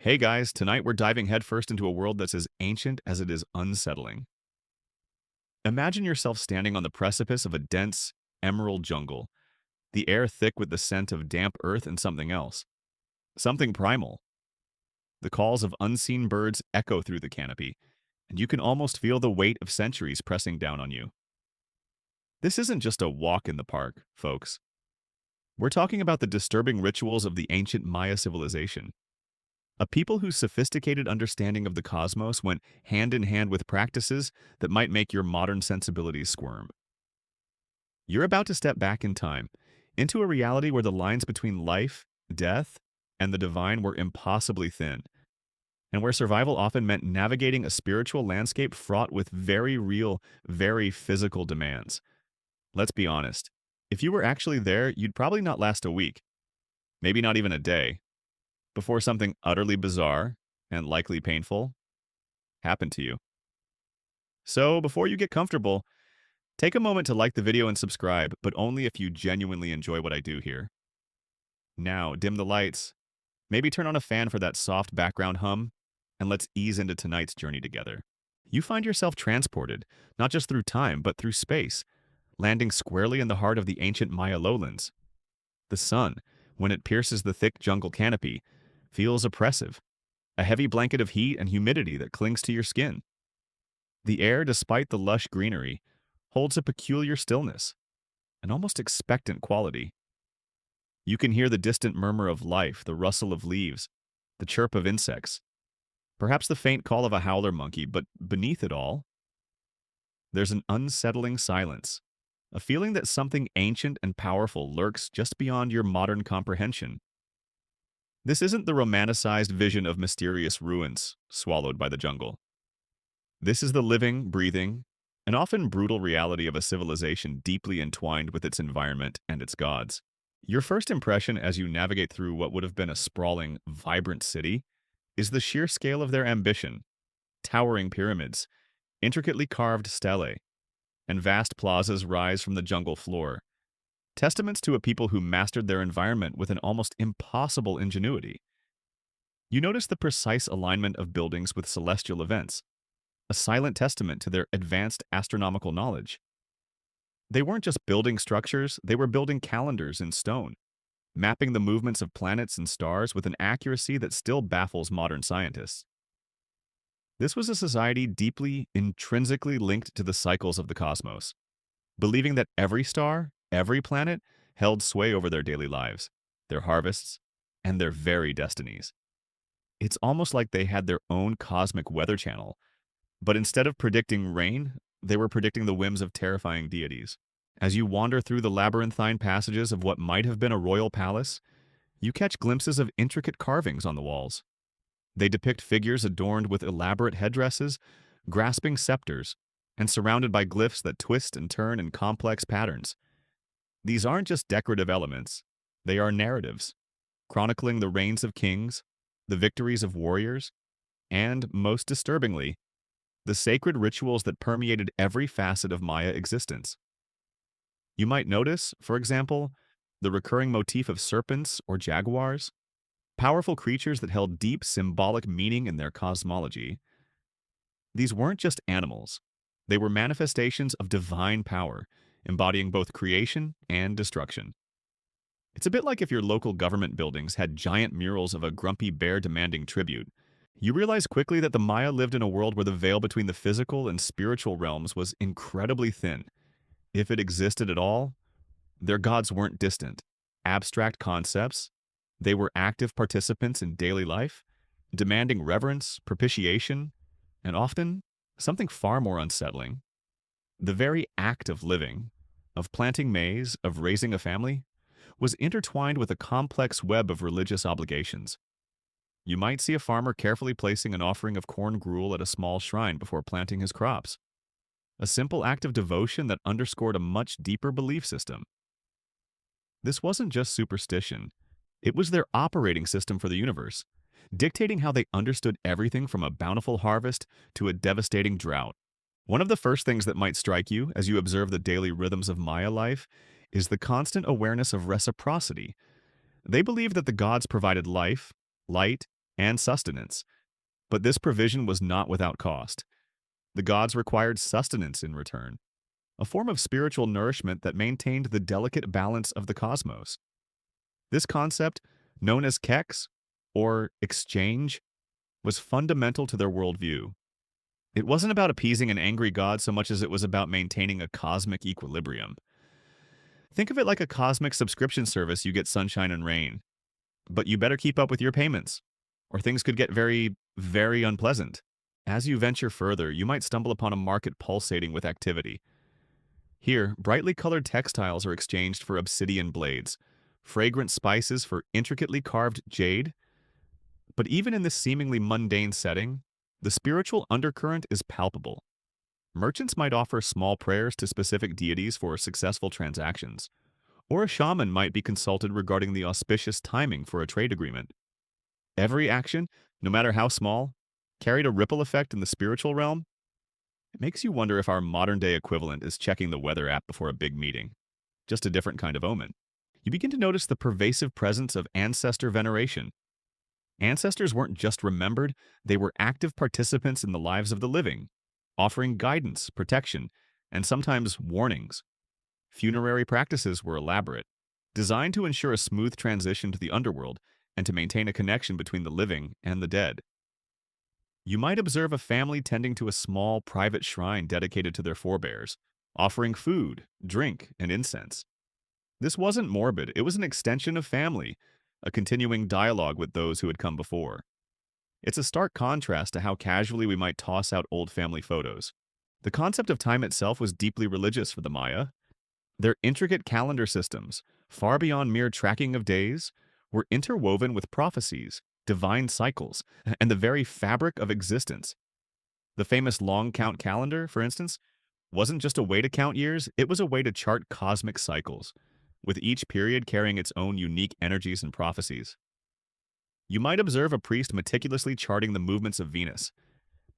Hey guys, tonight we're diving headfirst into a world that's as ancient as it is unsettling. Imagine yourself standing on the precipice of a dense, emerald jungle, the air thick with the scent of damp earth and something else. Something primal. The calls of unseen birds echo through the canopy, and you can almost feel the weight of centuries pressing down on you. This isn't just a walk in the park, folks. We're talking about the disturbing rituals of the ancient Maya civilization. A people whose sophisticated understanding of the cosmos went hand in hand with practices that might make your modern sensibilities squirm. You're about to step back in time, into a reality where the lines between life, death, and the divine were impossibly thin, and where survival often meant navigating a spiritual landscape fraught with very real, very physical demands. Let's be honest. If you were actually there, you'd probably not last a week, maybe not even a day, before something utterly bizarre and likely painful happened to you. So, before you get comfortable, take a moment to like the video and subscribe, but only if you genuinely enjoy what I do here. Now, dim the lights, maybe turn on a fan for that soft background hum, and let's ease into tonight's journey together. You find yourself transported, not just through time, but through space, landing squarely in the heart of the ancient Maya lowlands. The sun, when it pierces the thick jungle canopy, feels oppressive, a heavy blanket of heat and humidity that clings to your skin. The air, despite the lush greenery, holds a peculiar stillness, an almost expectant quality. You can hear the distant murmur of life, the rustle of leaves, the chirp of insects, perhaps the faint call of a howler monkey, but beneath it all, there's an unsettling silence, a feeling that something ancient and powerful lurks just beyond your modern comprehension. This isn't the romanticized vision of mysterious ruins swallowed by the jungle. This is the living, breathing, and often brutal reality of a civilization deeply entwined with its environment and its gods. Your first impression as you navigate through what would have been a sprawling, vibrant city is the sheer scale of their ambition: towering pyramids, intricately carved stelae, and vast plazas rise from the jungle floor, testaments to a people who mastered their environment with an almost impossible ingenuity. You notice the precise alignment of buildings with celestial events, a silent testament to their advanced astronomical knowledge. They weren't just building structures, they were building calendars in stone, mapping the movements of planets and stars with an accuracy that still baffles modern scientists. This was a society deeply, intrinsically linked to the cycles of the cosmos, believing that every star, every planet, held sway over their daily lives, their harvests, and their very destinies. It's almost like they had their own cosmic weather channel, but instead of predicting rain, they were predicting the whims of terrifying deities. As you wander through the labyrinthine passages of what might have been a royal palace, you catch glimpses of intricate carvings on the walls. They depict figures adorned with elaborate headdresses, grasping scepters, and surrounded by glyphs that twist and turn in complex patterns. These aren't just decorative elements, they are narratives, chronicling the reigns of kings, the victories of warriors, and, most disturbingly, the sacred rituals that permeated every facet of Maya existence. You might notice, for example, the recurring motif of serpents or jaguars, powerful creatures that held deep symbolic meaning in their cosmology. These weren't just animals, they were manifestations of divine power, embodying both creation and destruction. It's a bit like if your local government buildings had giant murals of a grumpy bear demanding tribute. You realize quickly that the Maya lived in a world where the veil between the physical and spiritual realms was incredibly thin. If it existed at all, their gods weren't distant, abstract concepts. They were active participants in daily life, demanding reverence, propitiation, and often something far more unsettling: the very act of living, of planting maize, of raising a family, was intertwined with a complex web of religious obligations. You might see a farmer carefully placing an offering of corn gruel at a small shrine before planting his crops, a simple act of devotion that underscored a much deeper belief system. This wasn't just superstition, it was their operating system for the universe, dictating how they understood everything from a bountiful harvest to a devastating drought. One of the first things that might strike you as you observe the daily rhythms of Maya life is the constant awareness of reciprocity. They believed that the gods provided life, light, and sustenance. But this provision was not without cost. The gods required sustenance in return, a form of spiritual nourishment that maintained the delicate balance of the cosmos. This concept, known as kex, or exchange, was fundamental to their worldview. It wasn't about appeasing an angry god so much as it was about maintaining a cosmic equilibrium. Think of it like a cosmic subscription service. You get sunshine and rain, but you better keep up with your payments, or things could get very, very unpleasant. As you venture further, you might stumble upon a market pulsating with activity. Here, brightly colored textiles are exchanged for obsidian blades, fragrant spices for intricately carved jade. But even in this seemingly mundane setting, the spiritual undercurrent is palpable. Merchants might offer small prayers to specific deities for successful transactions, or a shaman might be consulted regarding the auspicious timing for a trade agreement. Every action, no matter how small, carried a ripple effect in the spiritual realm. It makes you wonder if our modern-day equivalent is checking the weather app before a big meeting. Just a different kind of omen. You begin to notice the pervasive presence of ancestor veneration. Ancestors weren't just remembered, they were active participants in the lives of the living, offering guidance, protection, and sometimes warnings. Funerary practices were elaborate, designed to ensure a smooth transition to the underworld and to maintain a connection between the living and the dead. You might observe a family tending to a small, private shrine dedicated to their forebears, offering food, drink, and incense. This wasn't morbid, it was an extension of family, a continuing dialogue with those who had come before. It's a stark contrast to how casually we might toss out old family photos. The concept of time itself was deeply religious for the Maya. Their intricate calendar systems, far beyond mere tracking of days, were interwoven with prophecies, divine cycles, and the very fabric of existence. The famous long count calendar, for instance, wasn't just a way to count years, it was a way to chart cosmic cycles, with each period carrying its own unique energies and prophecies. You might observe a priest meticulously charting the movements of Venus,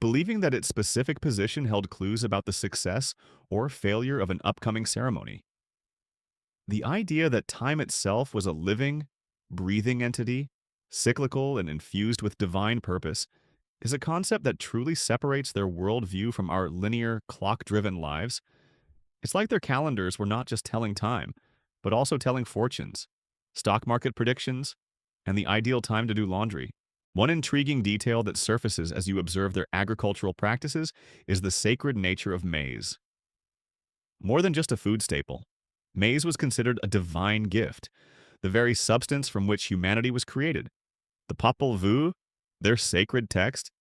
believing that its specific position held clues about the success or failure of an upcoming ceremony. The idea that time itself was a living, breathing entity, cyclical and infused with divine purpose, is a concept that truly separates their worldview from our linear, clock-driven lives. It's like their calendars were not just telling time, but also telling fortunes, stock market predictions, and the ideal time to do laundry. One intriguing detail that surfaces as you observe their agricultural practices is the sacred nature of maize. More than just a food staple, maize was considered a divine gift, the very substance from which humanity was created. The Popol Vuh, their sacred text,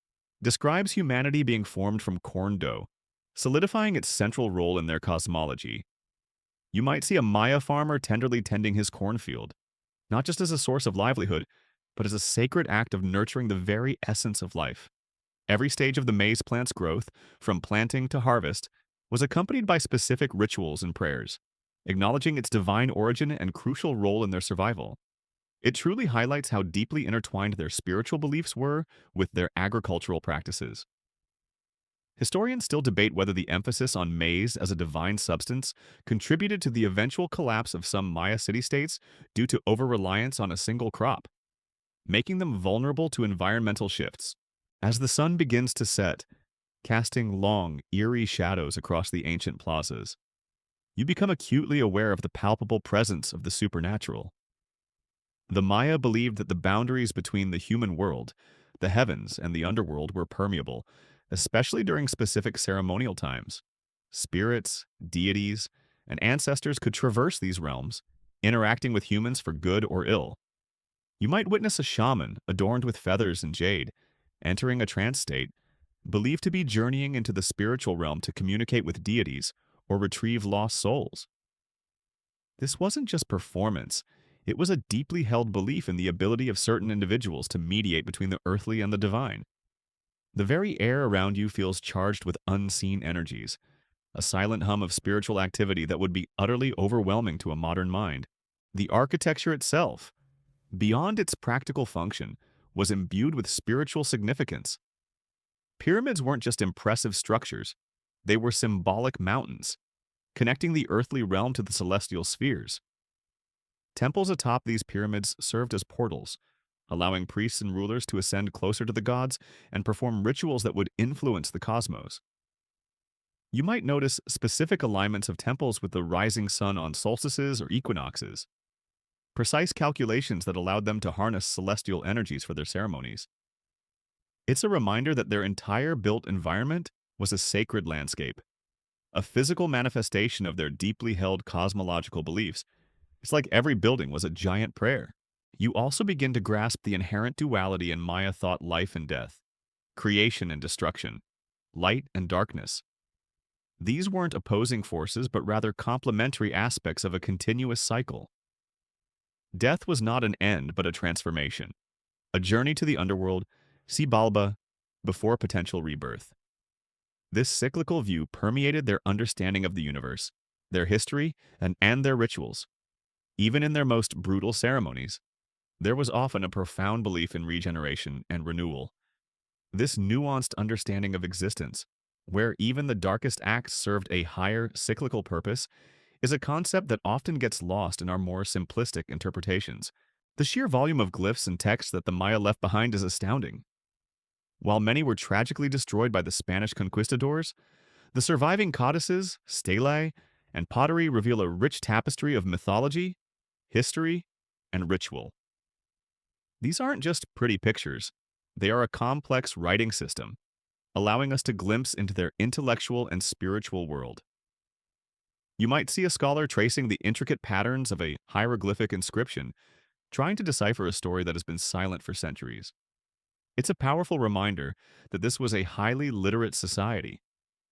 describes humanity being formed from corn dough, solidifying its central role in their cosmology. You might see a Maya farmer tenderly tending his cornfield, not just as a source of livelihood, but as a sacred act of nurturing the very essence of life. Every stage of the maize plant's growth, from planting to harvest, was accompanied by specific rituals and prayers, acknowledging its divine origin and crucial role in their survival. It truly highlights how deeply intertwined their spiritual beliefs were with their agricultural practices. Historians still debate whether the emphasis on maize as a divine substance contributed to the eventual collapse of some Maya city-states due to over-reliance on a single crop, making them vulnerable to environmental shifts. As the sun begins to set, casting long, eerie shadows across the ancient plazas, you become acutely aware of the palpable presence of the supernatural. The Maya believed that the boundaries between the human world, the heavens, and the underworld were permeable, especially during specific ceremonial times. Spirits, deities, and ancestors could traverse these realms, interacting with humans for good or ill. You might witness a shaman, adorned with feathers and jade, entering a trance state, believed to be journeying into the spiritual realm to communicate with deities or retrieve lost souls. This wasn't just performance, it was a deeply held belief in the ability of certain individuals to mediate between the earthly and the divine. The very air around you feels charged with unseen energies, a silent hum of spiritual activity that would be utterly overwhelming to a modern mind. The architecture itself, beyond its practical function, was imbued with spiritual significance. Pyramids weren't just impressive structures, they were symbolic mountains, connecting the earthly realm to the celestial spheres. Temples atop these pyramids served as portals, allowing priests and rulers to ascend closer to the gods and perform rituals that would influence the cosmos. You might notice specific alignments of temples with the rising sun on solstices or equinoxes, precise calculations that allowed them to harness celestial energies for their ceremonies. It's a reminder that their entire built environment was a sacred landscape, a physical manifestation of their deeply held cosmological beliefs. It's like every building was a giant prayer. You also begin to grasp the inherent duality in Maya thought: life and death, creation and destruction, light and darkness. These weren't opposing forces, but rather complementary aspects of a continuous cycle. Death was not an end, but a transformation, a journey to the underworld, Xibalba, before potential rebirth. This cyclical view permeated their understanding of the universe, their history, and their rituals. Even in their most brutal ceremonies, there was often a profound belief in regeneration and renewal. This nuanced understanding of existence, where even the darkest acts served a higher cyclical purpose, is a concept that often gets lost in our more simplistic interpretations. The sheer volume of glyphs and texts that the Maya left behind is astounding. While many were tragically destroyed by the Spanish conquistadors, the surviving codices, stelae, and pottery reveal a rich tapestry of mythology, history, and ritual. These aren't just pretty pictures. They are a complex writing system, allowing us to glimpse into their intellectual and spiritual world. You might see a scholar tracing the intricate patterns of a hieroglyphic inscription, trying to decipher a story that has been silent for centuries. It's a powerful reminder that this was a highly literate society,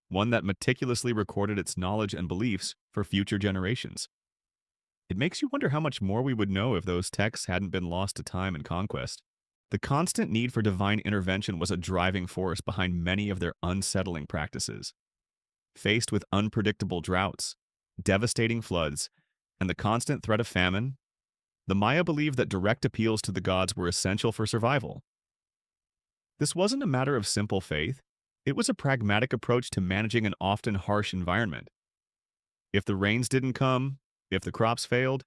one that meticulously recorded its knowledge and beliefs for future generations. It makes you wonder how much more we would know if those texts hadn't been lost to time and conquest. The constant need for divine intervention was a driving force behind many of their unsettling practices. Faced with unpredictable droughts, devastating floods, and the constant threat of famine, the Maya believed that direct appeals to the gods were essential for survival. This wasn't a matter of simple faith. It was a pragmatic approach to managing an often harsh environment. If the rains didn't come, if the crops failed,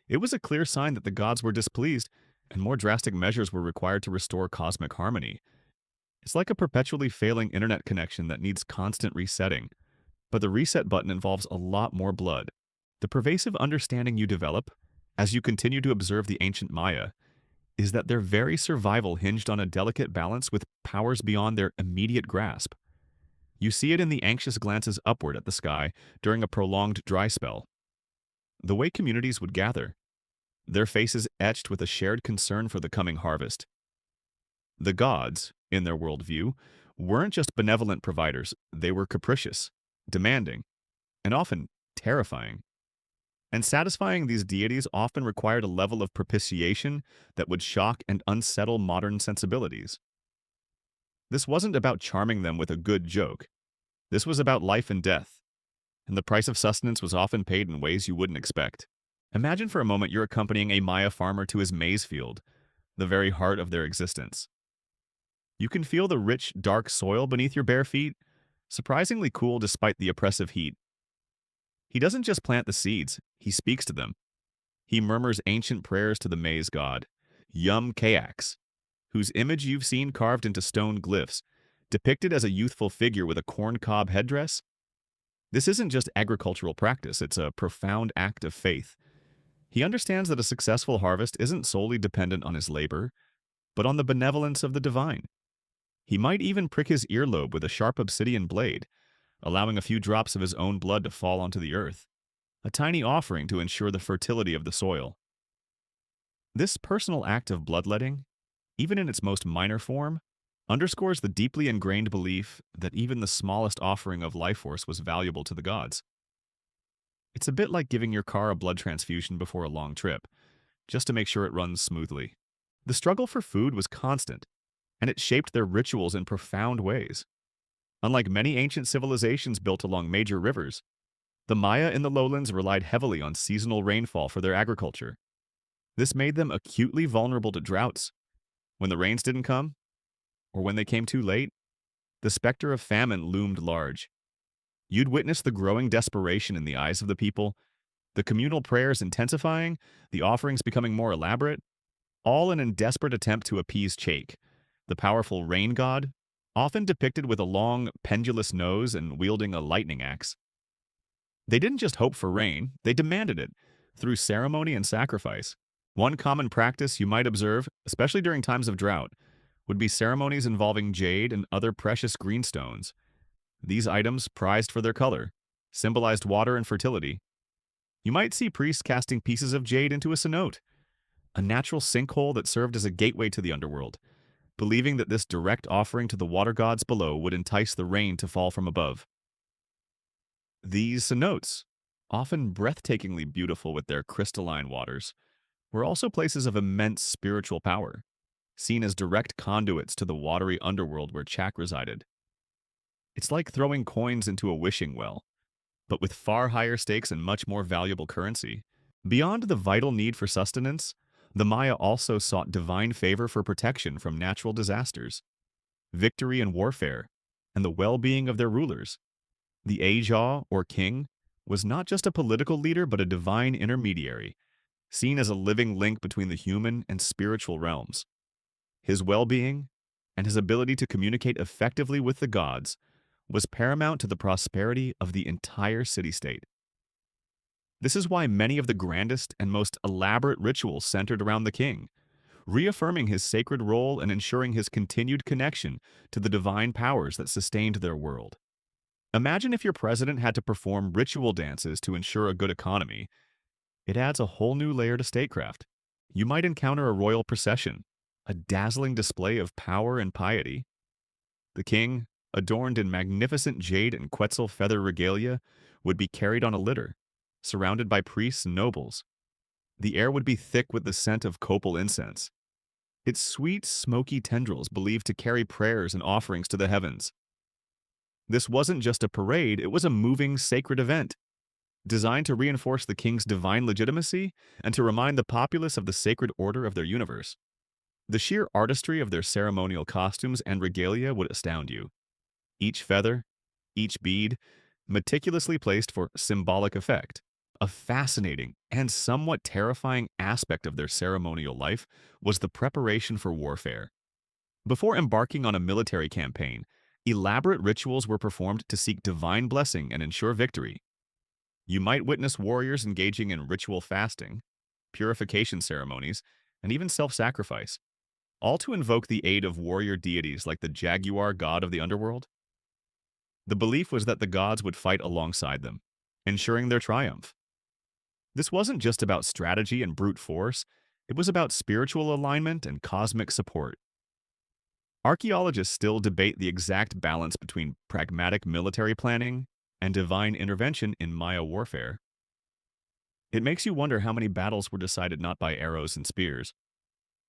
it was a clear sign that the gods were displeased, and more drastic measures were required to restore cosmic harmony. It's like a perpetually failing internet connection that needs constant resetting. But the reset button involves a lot more blood. The pervasive understanding you develop, as you continue to observe the ancient Maya, is that their very survival hinged on a delicate balance with powers beyond their immediate grasp. You see it in the anxious glances upward at the sky during a prolonged dry spell. The way communities would gather, their faces etched with a shared concern for the coming harvest. The gods, in their worldview, weren't just benevolent providers, they were capricious, demanding, and often terrifying. And satisfying these deities often required a level of propitiation that would shock and unsettle modern sensibilities. This wasn't about charming them with a good joke. This was about life and death, and the price of sustenance was often paid in ways you wouldn't expect. Imagine for a moment you're accompanying a Maya farmer to his maize field, the very heart of their existence. You can feel the rich, dark soil beneath your bare feet, surprisingly cool despite the oppressive heat. He doesn't just plant the seeds, he speaks to them. He murmurs ancient prayers to the maize god, Yum Kayax, whose image you've seen carved into stone glyphs, depicted as a youthful figure with a corncob headdress. This isn't just agricultural practice, it's a profound act of faith. He understands that a successful harvest isn't solely dependent on his labor, but on the benevolence of the divine. He might even prick his earlobe with a sharp obsidian blade, allowing a few drops of his own blood to fall onto the earth, a tiny offering to ensure the fertility of the soil. This personal act of bloodletting, even in its most minor form, underscores the deeply ingrained belief that even the smallest offering of life force was valuable to the gods. It's a bit like giving your car a blood transfusion before a long trip, just to make sure it runs smoothly. The struggle for food was constant, and it shaped their rituals in profound ways. Unlike many ancient civilizations built along major rivers, the Maya in the lowlands relied heavily on seasonal rainfall for their agriculture. This made them acutely vulnerable to droughts. When the rains didn't come, or when they came too late, the specter of famine loomed large. You'd witness the growing desperation in the eyes of the people, the communal prayers intensifying, the offerings becoming more elaborate, all in a desperate attempt to appease Chake, the powerful rain god, often depicted with a long, pendulous nose and wielding a lightning axe. They didn't just hope for rain, they demanded it, through ceremony and sacrifice. One common practice you might observe, especially during times of drought, would be ceremonies involving jade and other precious greenstones. These items, prized for their color, symbolized water and fertility. You might see priests casting pieces of jade into a cenote, a natural sinkhole that served as a gateway to the underworld, believing that this direct offering to the water gods below would entice the rain to fall from above. These cenotes, often breathtakingly beautiful with their crystalline waters, were also places of immense spiritual power, seen as direct conduits to the watery underworld where Chak resided. It's like throwing coins into a wishing well, but with far higher stakes and much more valuable currency. Beyond the vital need for sustenance, the Maya also sought divine favor for protection from natural disasters, victory in warfare, and the well-being of their rulers. The Ajah, or king, was not just a political leader but a divine intermediary, seen as a living link between the human and spiritual realms. His well-being, and his ability to communicate effectively with the gods, was paramount to the prosperity of the entire city-state. This is why many of the grandest and most elaborate rituals centered around the king, reaffirming his sacred role and ensuring his continued connection to the divine powers that sustained their world. Imagine if your president had to perform ritual dances to ensure a good economy. It adds a whole new layer to statecraft. You might encounter a royal procession, a dazzling display of power and piety. The king, adorned in magnificent jade and quetzal feather regalia, would be carried on a litter, surrounded by priests and nobles. The air would be thick with the scent of copal incense, its sweet, smoky tendrils believed to carry prayers and offerings to the heavens. This wasn't just a parade, it was a moving, sacred event, designed to reinforce the king's divine legitimacy and to remind the populace of the sacred order of their universe. The sheer artistry of their ceremonial costumes and regalia would astound you. Each feather, each bead, meticulously placed for symbolic effect. A fascinating and somewhat terrifying aspect of their ceremonial life was the preparation for warfare. Before embarking on a military campaign, elaborate rituals were performed to seek divine blessing and ensure victory. You might witness warriors engaging in ritual fasting, purification ceremonies, and even self-sacrifice, all to invoke the aid of warrior deities like the jaguar god of the underworld. The belief was that the gods would fight alongside them, ensuring their triumph. This wasn't just about strategy and brute force, it was about spiritual alignment and cosmic support. Archaeologists still debate the exact balance between pragmatic military planning and divine intervention in Maya warfare. It makes you wonder how many battles were decided not by arrows and spears,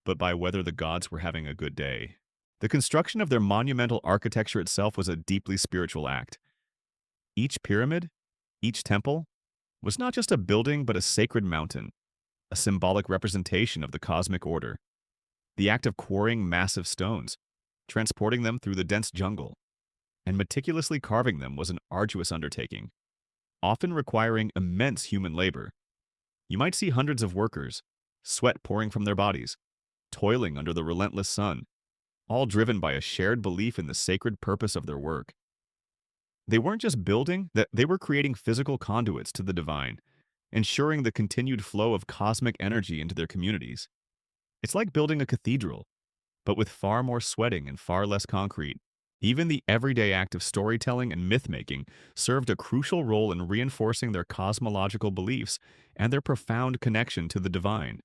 but by whether the gods were having a good day. The construction of their monumental architecture itself was a deeply spiritual act. Each pyramid, each temple, was not just a building but a sacred mountain, a symbolic representation of the cosmic order. The act of quarrying massive stones, transporting them through the dense jungle, and meticulously carving them was an arduous undertaking, often requiring immense human labor. You might see hundreds of workers, sweat pouring from their bodies, toiling under the relentless sun, all driven by a shared belief in the sacred purpose of their work. They weren't just building, they were creating physical conduits to the divine, ensuring the continued flow of cosmic energy into their communities. It's like building a cathedral, but with far more sweating and far less concrete. Even the everyday act of storytelling and myth-making served a crucial role in reinforcing their cosmological beliefs and their profound connection to the divine.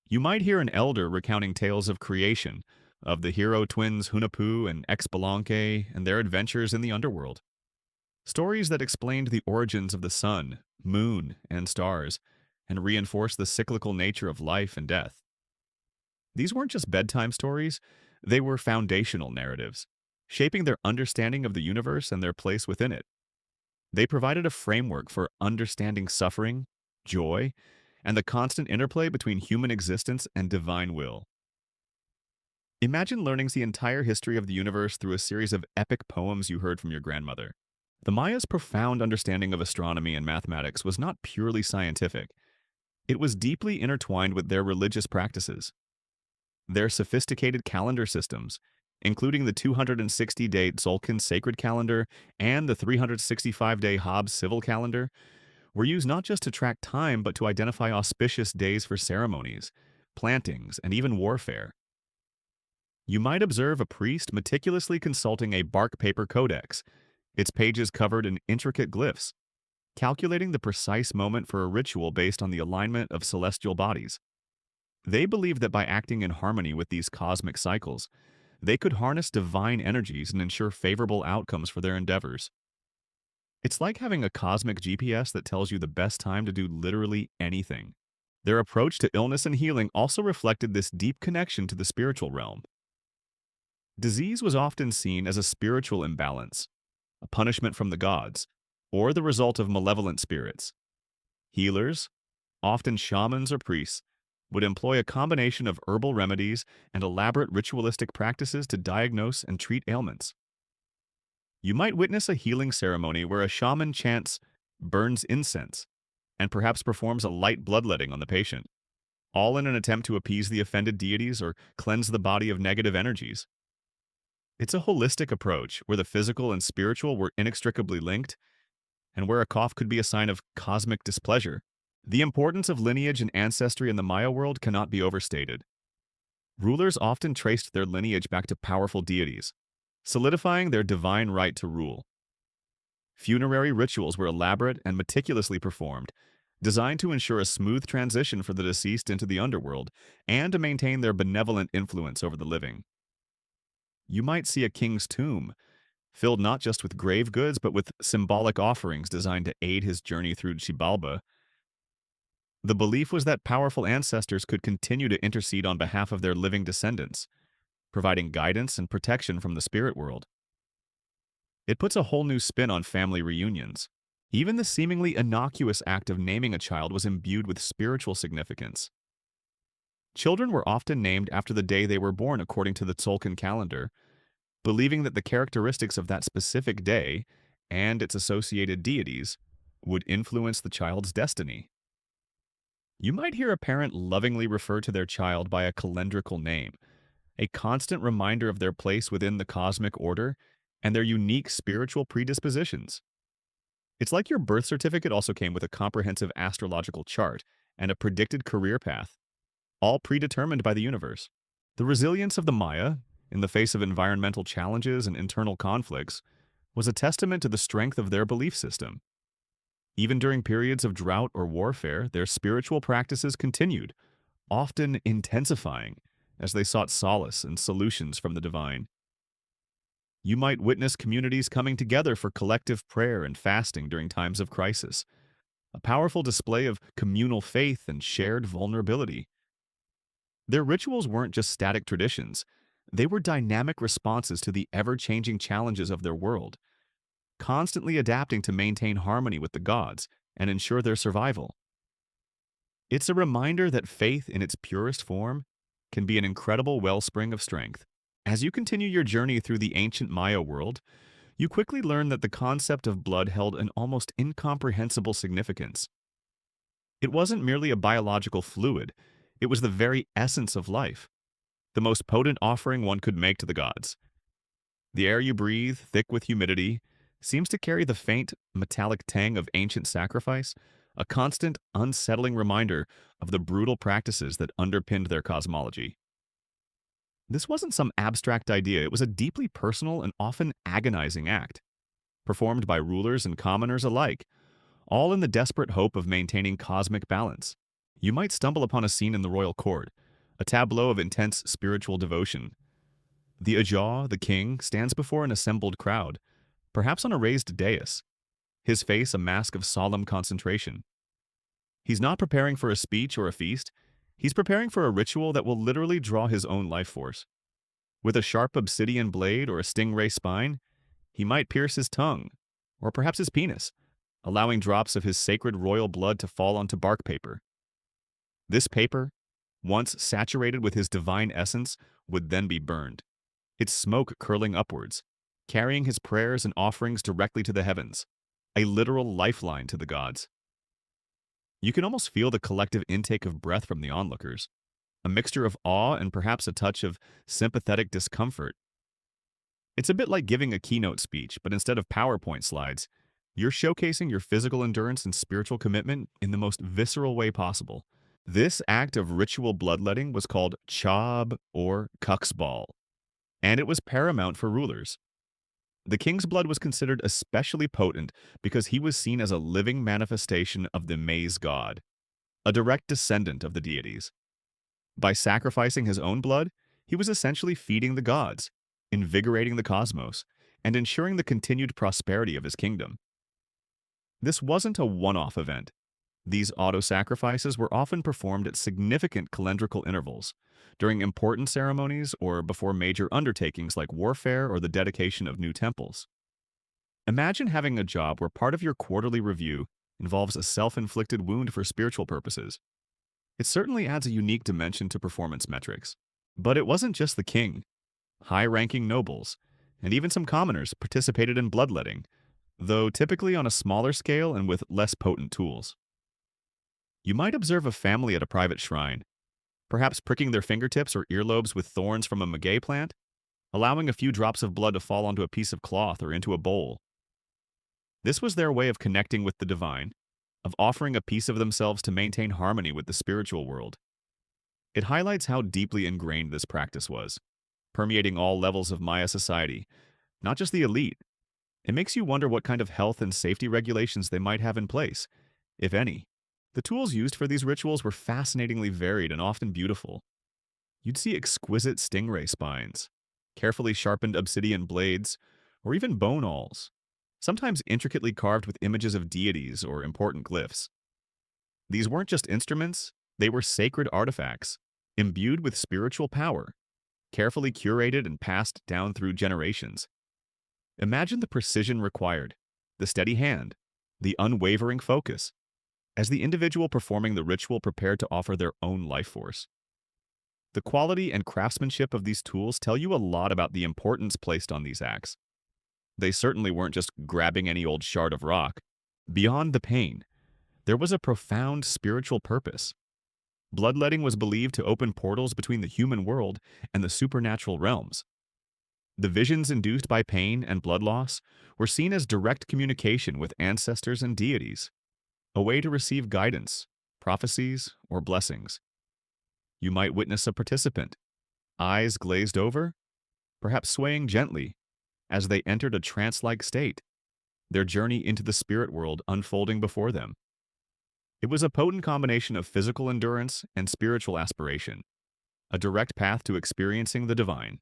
You might hear an elder recounting tales of creation, of the hero twins Hunahpu and Xbalanque and their adventures in the underworld. Stories that explained the origins of the sun, moon, and stars, and reinforced the cyclical nature of life and death. These weren't just bedtime stories, they were foundational narratives, shaping their understanding of the universe and their place within it. They provided a framework for understanding suffering, joy, and the constant interplay between human existence and divine will. Imagine learning the entire history of the universe through a series of epic poems you heard from your grandmother. The Mayas' profound understanding of astronomy and mathematics was not purely scientific. It was deeply intertwined with their religious practices. Their sophisticated calendar systems, including the 260-day Tzolk'in sacred calendar and the 365-day Hobbes civil calendar, were used not just to track time but to identify auspicious days for ceremonies, plantings, and even warfare. You might observe a priest meticulously consulting a bark paper codex, its pages covered in intricate glyphs, calculating the precise moment for a ritual based on the alignment of celestial bodies. They believed that by acting in harmony with these cosmic cycles, they could harness divine energies and ensure favorable outcomes for their endeavors. It's like having a cosmic GPS that tells you the best time to do literally anything. Their approach to illness and healing also reflected this deep connection to the spiritual realm. Disease was often seen as a spiritual imbalance, a punishment from the gods, or the result of malevolent spirits. Healers, often shamans or priests, would employ a combination of herbal remedies and elaborate ritualistic practices to diagnose and treat ailments. You might witness a healing ceremony where a shaman chants, burns incense, and perhaps performs a light bloodletting on the patient, all in an attempt to appease the offended deities or cleanse the body of negative energies. It's a holistic approach where the physical and spiritual were inextricably linked, and where a cough could be a sign of cosmic displeasure. The importance of lineage and ancestry in the Maya world cannot be overstated. Rulers often traced their lineage back to powerful deities, solidifying their divine right to rule. Funerary rituals were elaborate and meticulously performed, designed to ensure a smooth transition for the deceased into the underworld and to maintain their benevolent influence over the living. You might see a king's tomb, filled not just with grave goods but with symbolic offerings designed to aid his journey through Xibalba. The belief was that powerful ancestors could continue to intercede on behalf of their living descendants, providing guidance and protection from the spirit world. It puts a whole new spin on family reunions. Even the seemingly innocuous act of naming a child was imbued with spiritual significance. Children were often named after the day they were born according to the Tzolk'in calendar, believing that the characteristics of that specific day and its associated deities would influence the child's destiny. You might hear a parent lovingly refer to their child by a calendrical name, a constant reminder of their place within the cosmic order and their unique spiritual predispositions. It's like your birth certificate also came with a comprehensive astrological chart and a predicted career path, all predetermined by the universe. The resilience of the Maya, in the face of environmental challenges and internal conflicts, was a testament to the strength of their belief system. Even during periods of drought or warfare, their spiritual practices continued, often intensifying, as they sought solace and solutions from the divine. You might witness communities coming together for collective prayer and fasting during times of crisis, a powerful display of communal faith and shared vulnerability. Their rituals weren't just static traditions, they were dynamic responses to the ever-changing challenges of their world, constantly adapting to maintain harmony with the gods and ensure their survival. It's a reminder that faith in its purest form can be an incredible wellspring of strength. As you continue your journey through the ancient Maya world, you quickly learn that the concept of blood held an almost incomprehensible significance. It wasn't merely a biological fluid, it was the very essence of life, the most potent offering one could make to the gods. The air you breathe, thick with humidity, seems to carry the faint, metallic tang of ancient sacrifice, a constant, unsettling reminder of the brutal practices that underpinned their cosmology. This wasn't some abstract idea, it was a deeply personal and often agonizing act, performed by rulers and commoners alike, all in the desperate hope of maintaining cosmic balance. You might stumble upon a scene in the royal court, a tableau of intense spiritual devotion. The Ajah, the king, stands before an assembled crowd, perhaps on a raised dais, his face a mask of solemn concentration. He's not preparing for a speech or a feast, he's preparing for a ritual that will literally draw his own life force. With a sharp obsidian blade or a stingray spine, he might pierce his tongue, or perhaps his penis, allowing drops of his sacred royal blood to fall onto bark paper. This paper, once saturated with his divine essence, would then be burned, its smoke curling upwards, carrying his prayers and offerings directly to the heavens, a literal lifeline to the gods. You can almost feel the collective intake of breath from the onlookers. a mixture of awe and perhaps a touch of sympathetic discomfort. It's a bit like giving a keynote speech, but instead of PowerPoint slides, you're showcasing your physical endurance and spiritual commitment in the most visceral way possible. This act of ritual bloodletting was called chob or cuxball, and it was paramount for rulers. The king's blood was considered especially potent because he was seen as a living manifestation of the maize god, a direct descendant of the deities. By sacrificing his own blood, he was essentially feeding the gods, invigorating the cosmos, and ensuring the continued prosperity of his kingdom. This wasn't a one-off event. These auto-sacrifices were often performed at significant calendrical intervals, during important ceremonies or before major undertakings like warfare or the dedication of new temples. Imagine having a job where part of your quarterly review involves a self-inflicted wound for spiritual purposes. It certainly adds a unique dimension to performance metrics. But it wasn't just the king. High-ranking nobles, and even some commoners participated in bloodletting, though typically on a smaller scale and with less potent tools. You might observe a family at a private shrine, perhaps pricking their fingertips or earlobes with thorns from a maguey plant, allowing a few drops of blood to fall onto a piece of cloth or into a bowl. This was their way of connecting with the divine, of offering a piece of themselves to maintain harmony with the spiritual world. It highlights how deeply ingrained this practice was, permeating all levels of Maya society, not just the elite. It makes you wonder what kind of health and safety regulations they might have in place, if any. The tools used for these rituals were fascinatingly varied and often beautiful. You'd see exquisite stingray spines, carefully sharpened obsidian blades, or even bone awls, sometimes intricately carved with images of deities or important glyphs. These weren't just instruments, they were sacred artifacts, imbued with spiritual power, carefully curated and passed down through generations. Imagine the precision required, the steady hand, the unwavering focus, as the individual performing the ritual prepared to offer their own life force. The quality and craftsmanship of these tools tell you a lot about the importance placed on these acts. They certainly weren't just grabbing any old shard of rock. Beyond the pain, there was a profound spiritual purpose. Bloodletting was believed to open portals between the human world and the supernatural realms. The visions induced by pain and blood loss were seen as direct communication with ancestors and deities, a way to receive guidance, prophecies, or blessings. You might witness a participant, eyes glazed over, perhaps swaying gently, as they entered a trance-like state, their journey into the spirit world unfolding before them. It was a potent combination of physical endurance and spiritual aspiration, a direct path to experiencing the divine.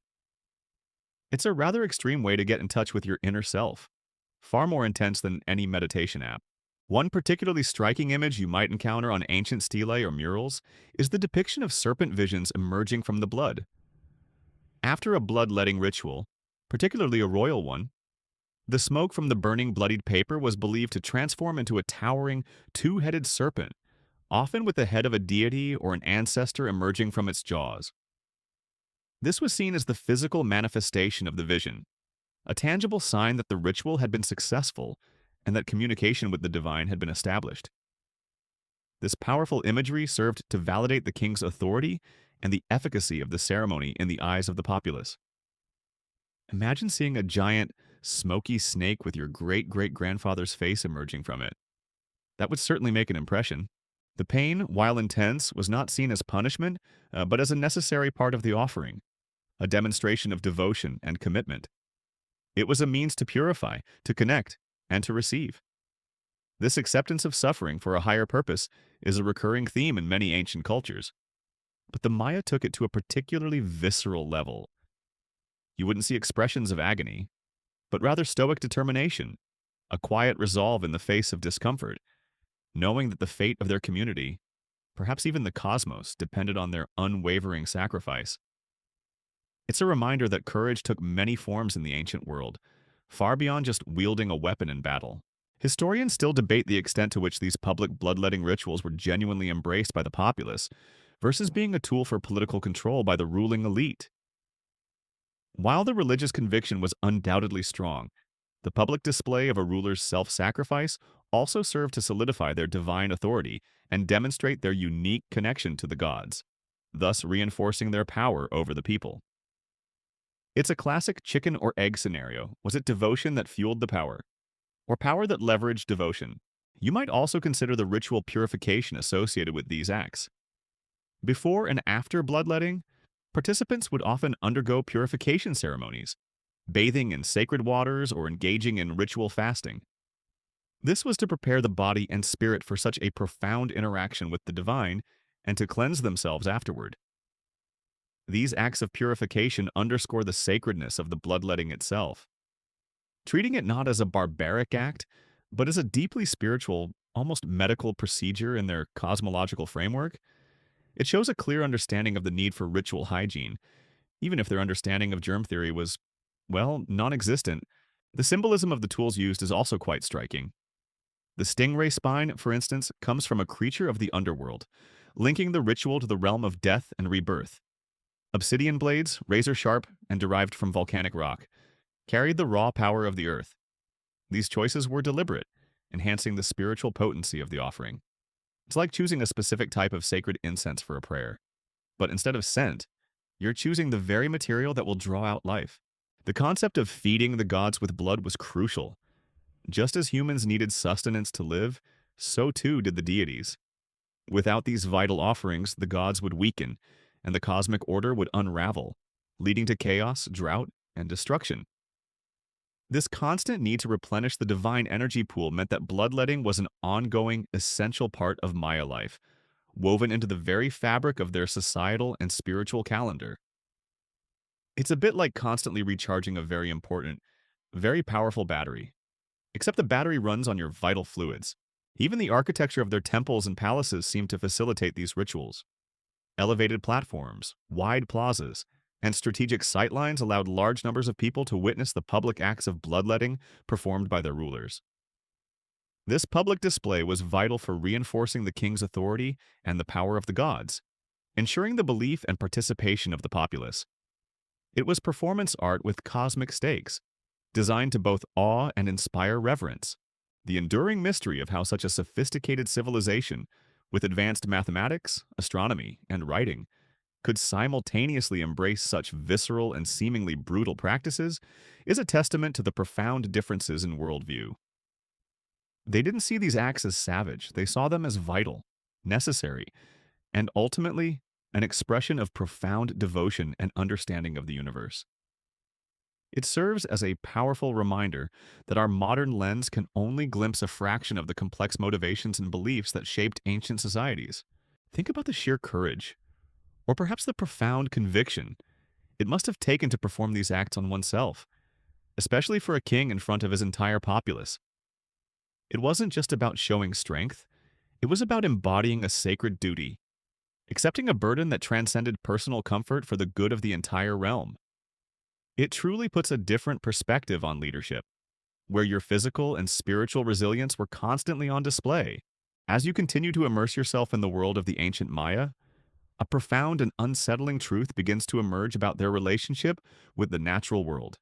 It's a rather extreme way to get in touch with your inner self, far more intense than any meditation app. One particularly striking image you might encounter on ancient stelae or murals is the depiction of serpent visions emerging from the blood. After a bloodletting ritual, particularly a royal one, the smoke from the burning bloodied paper was believed to transform into a towering, two-headed serpent, often with the head of a deity or an ancestor emerging from its jaws. This was seen as the physical manifestation of the vision, a tangible sign that the ritual had been successful and that communication with the divine had been established. This powerful imagery served to validate the king's authority and the efficacy of the ceremony in the eyes of the populace. Imagine seeing a giant, smoky snake with your great-great-grandfather's face emerging from it. That would certainly make an impression. The pain, while intense, was not seen as punishment, but as a necessary part of the offering, a demonstration of devotion and commitment. It was a means to purify, to connect, and to receive. This acceptance of suffering for a higher purpose is a recurring theme in many ancient cultures. But the Maya took it to a particularly visceral level. You wouldn't see expressions of agony, but rather stoic determination, a quiet resolve in the face of discomfort, knowing that the fate of their community, perhaps even the cosmos, depended on their unwavering sacrifice. It's a reminder that courage took many forms in the ancient world, far beyond just wielding a weapon in battle. Historians still debate the extent to which these public bloodletting rituals were genuinely embraced by the populace versus being a tool for political control by the ruling elite. While the religious conviction was undoubtedly strong, the public display of a ruler's self-sacrifice also served to solidify their divine authority and demonstrate their unique connection to the gods. thus reinforcing their power over the people. It's a classic chicken or egg scenario. Was it devotion that fueled the power, or power that leveraged devotion? You might also consider the ritual purification associated with these acts. Before and after bloodletting, participants would often undergo purification ceremonies, bathing in sacred waters or engaging in ritual fasting. This was to prepare the body and spirit for such a profound interaction with the divine and to cleanse themselves afterward. These acts of purification underscore the sacredness of the bloodletting itself, treating it not as a barbaric act, but as a deeply spiritual, almost medical procedure in their cosmological framework. It shows a clear understanding of the need for ritual hygiene, even if their understanding of germ theory was, well, non-existent. The symbolism of the tools used is also quite striking. The stingray spine, for instance, comes from a creature of the underworld, linking the ritual to the realm of death and rebirth. Obsidian blades, razor-sharp and derived from volcanic rock, carried the raw power of the earth. These choices were deliberate, enhancing the spiritual potency of the offering. It's like choosing a specific type of sacred incense for a prayer. But instead of scent, you're choosing the very material that will draw out life. The concept of feeding the gods with blood was crucial. Just as humans needed sustenance to live, so too did the deities. Without these vital offerings, the gods would weaken, and the cosmic order would unravel, leading to chaos, drought, and destruction. This constant need to replenish the divine energy pool meant that bloodletting was an ongoing, essential part of Maya life, woven into the very fabric of their societal and spiritual calendar. It's a bit like constantly recharging a very important, very powerful battery, except the battery runs on your vital fluids. Even the architecture of their temples and palaces seemed to facilitate these rituals. Elevated platforms, wide plazas, and strategic sightlines allowed large numbers of people to witness the public acts of bloodletting performed by their rulers. This public display was vital for reinforcing the king's authority and the power of the gods, ensuring the belief and participation of the populace. It was performance art with cosmic stakes, designed to both awe and inspire reverence. The enduring mystery of how such a sophisticated civilization, with advanced mathematics, astronomy, and writing, could simultaneously embrace such visceral and seemingly brutal practices is a testament to the profound differences in worldview. They didn't see these acts as savage, they saw them as vital, necessary, and ultimately an expression of profound devotion and understanding of the universe. It serves as a powerful reminder that our modern lens can only glimpse a fraction of the complex motivations and beliefs that shaped ancient societies. Think about the sheer courage, or perhaps the profound conviction it must have taken to perform these acts on oneself, especially for a king in front of his entire populace. It wasn't just about showing strength, it was about embodying a sacred duty, accepting a burden that transcended personal comfort for the good of the entire realm. It truly puts a different perspective on leadership, where your physical and spiritual resilience were constantly on display. As you continue to immerse yourself in the world of the ancient Maya, a profound and unsettling truth begins to emerge about their relationship with the natural world,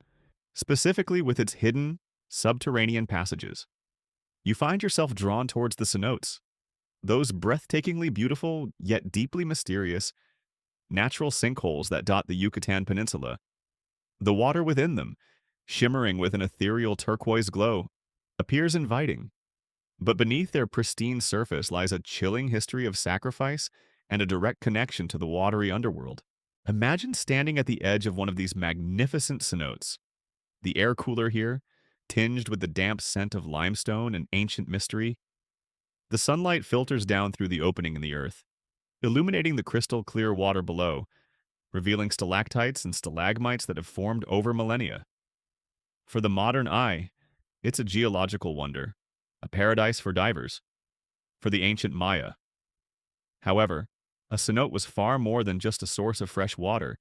specifically with its hidden, subterranean passages. You find yourself drawn towards the cenotes, those breathtakingly beautiful, yet deeply mysterious, natural sinkholes that dot the Yucatan Peninsula. The water within them, shimmering with an ethereal turquoise glow, appears inviting. But beneath their pristine surface lies a chilling history of sacrifice and a direct connection to the watery underworld. Imagine standing at the edge of one of these magnificent cenotes. The air cooler here, tinged with the damp scent of limestone and ancient mystery. The sunlight filters down through the opening in the earth, illuminating the crystal clear water below, revealing stalactites and stalagmites that have formed over millennia. For the modern eye, it's a geological wonder, a paradise for divers. For the ancient Maya, however, a cenote was far more than just a source of fresh water.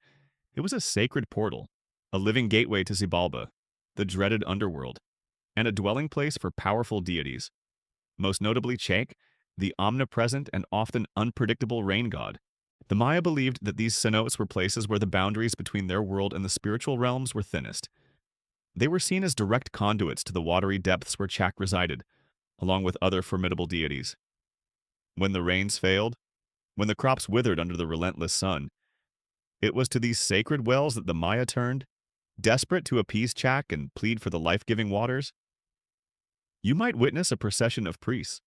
It was a sacred portal, a living gateway to Xibalba, the dreaded underworld, and a dwelling place for powerful deities, most notably Chek, the omnipresent and often unpredictable rain god. The Maya believed that these cenotes were places where the boundaries between their world and the spiritual realms were thinnest. They were seen as direct conduits to the watery depths where Chak resided, along with other formidable deities. When the rains failed, when the crops withered under the relentless sun. It was to these sacred wells that the Maya turned, desperate to appease Chak and plead for the life-giving waters. You might witness a procession of priests,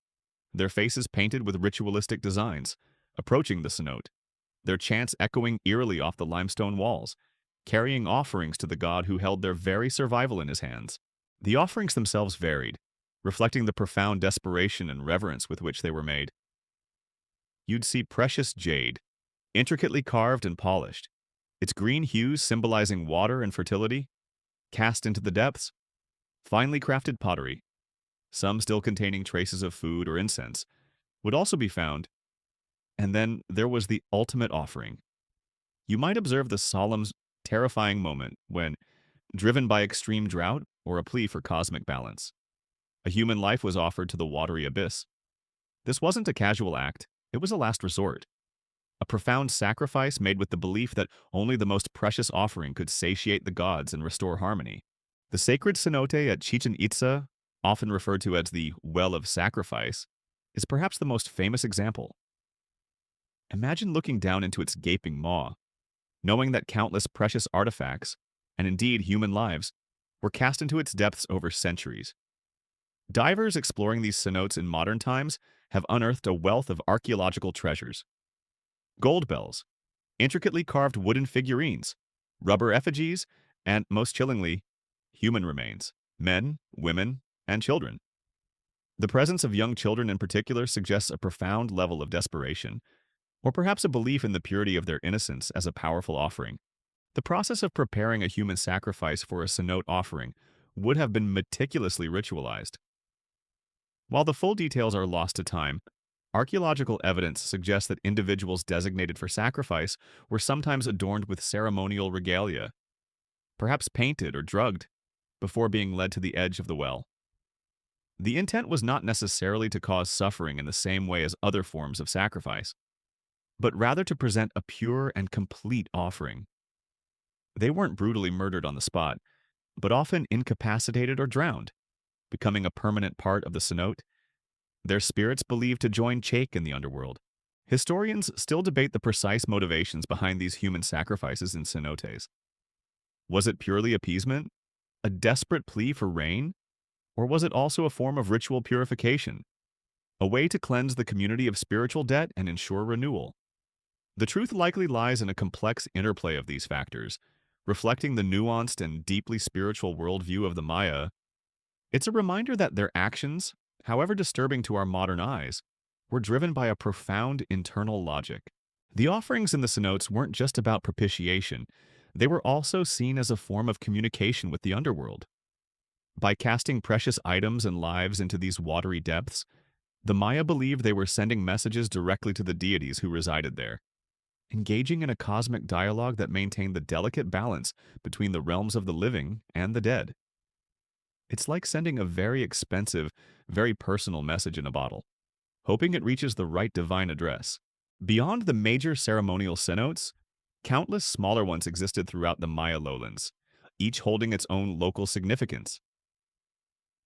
their faces painted with ritualistic designs, approaching the cenote, their chants echoing eerily off the limestone walls, carrying offerings to the god who held their very survival in his hands. The offerings themselves varied, reflecting the profound desperation and reverence with which they were made. You'd see precious jade, intricately carved and polished, its green hues symbolizing water and fertility, cast into the depths, finely crafted pottery, some still containing traces of food or incense, would also be found. And then there was the ultimate offering. You might observe the solemn, terrifying moment when, driven by extreme drought or a plea for cosmic balance, a human life was offered to the watery abyss. This wasn't a casual act, it was a last resort. A profound sacrifice made with the belief that only the most precious offering could satiate the gods and restore harmony. The sacred cenote at Chichen Itza, often referred to as the Well of Sacrifice, is perhaps the most famous example. Imagine looking down into its gaping maw, knowing that countless precious artifacts, and indeed human lives, were cast into its depths over centuries. Divers exploring these cenotes in modern times have unearthed a wealth of archaeological treasures. Gold bells, intricately carved wooden figurines, rubber effigies, and, most chillingly, human remains, men, women, and children. The presence of young children in particular suggests a profound level of desperation, or perhaps a belief in the purity of their innocence as a powerful offering. The process of preparing a human sacrifice for a cenote offering would have been meticulously ritualized. While the full details are lost to time, archaeological evidence suggests that individuals designated for sacrifice were sometimes adorned with ceremonial regalia, perhaps painted or drugged, before being led to the edge of the well. The intent was not necessarily to cause suffering in the same way as other forms of sacrifice, but rather to present a pure and complete offering. They weren't brutally murdered on the spot, but often incapacitated or drowned, becoming a permanent part of the cenote, their spirits believed to join Chake in the underworld. Historians still debate the precise motivations behind these human sacrifices in cenotes. Was it purely appeasement, a desperate plea for rain, or was it also a form of ritual purification, a way to cleanse the community of spiritual debt and ensure renewal? The truth likely lies in a complex interplay of these factors, reflecting the nuanced and deeply spiritual worldview of the Maya. It's a reminder that their actions, however disturbing to our modern eyes, were driven by a profound internal logic. The offerings in the cenotes weren't just about propitiation, they were also seen as a form of communication with the underworld. By casting precious items and lives into these watery depths, the Maya believed they were sending messages directly to the deities who resided there, engaging in a cosmic dialogue that maintained the delicate balance between the realms of the living and the dead. It's like sending a very expensive, very personal message in a bottle, hoping it reaches the right divine address. Beyond the major ceremonial cenotes, countless smaller ones existed throughout the Maya lowlands, each holding its own local significance.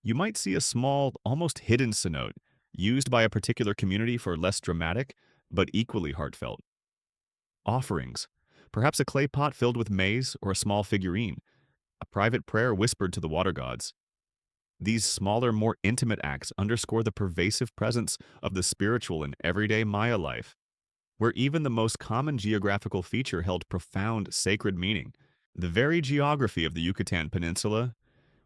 You might see a small, almost hidden cenote, used by a particular community for less dramatic, but equally heartfelt offerings, perhaps a clay pot filled with maize or a small figurine, a private prayer whispered to the water gods. These smaller, more intimate acts underscore the pervasive presence of the spiritual in everyday Maya life, where even the most common geographical feature held profound sacred meaning. The very geography of the Yucatan Peninsula,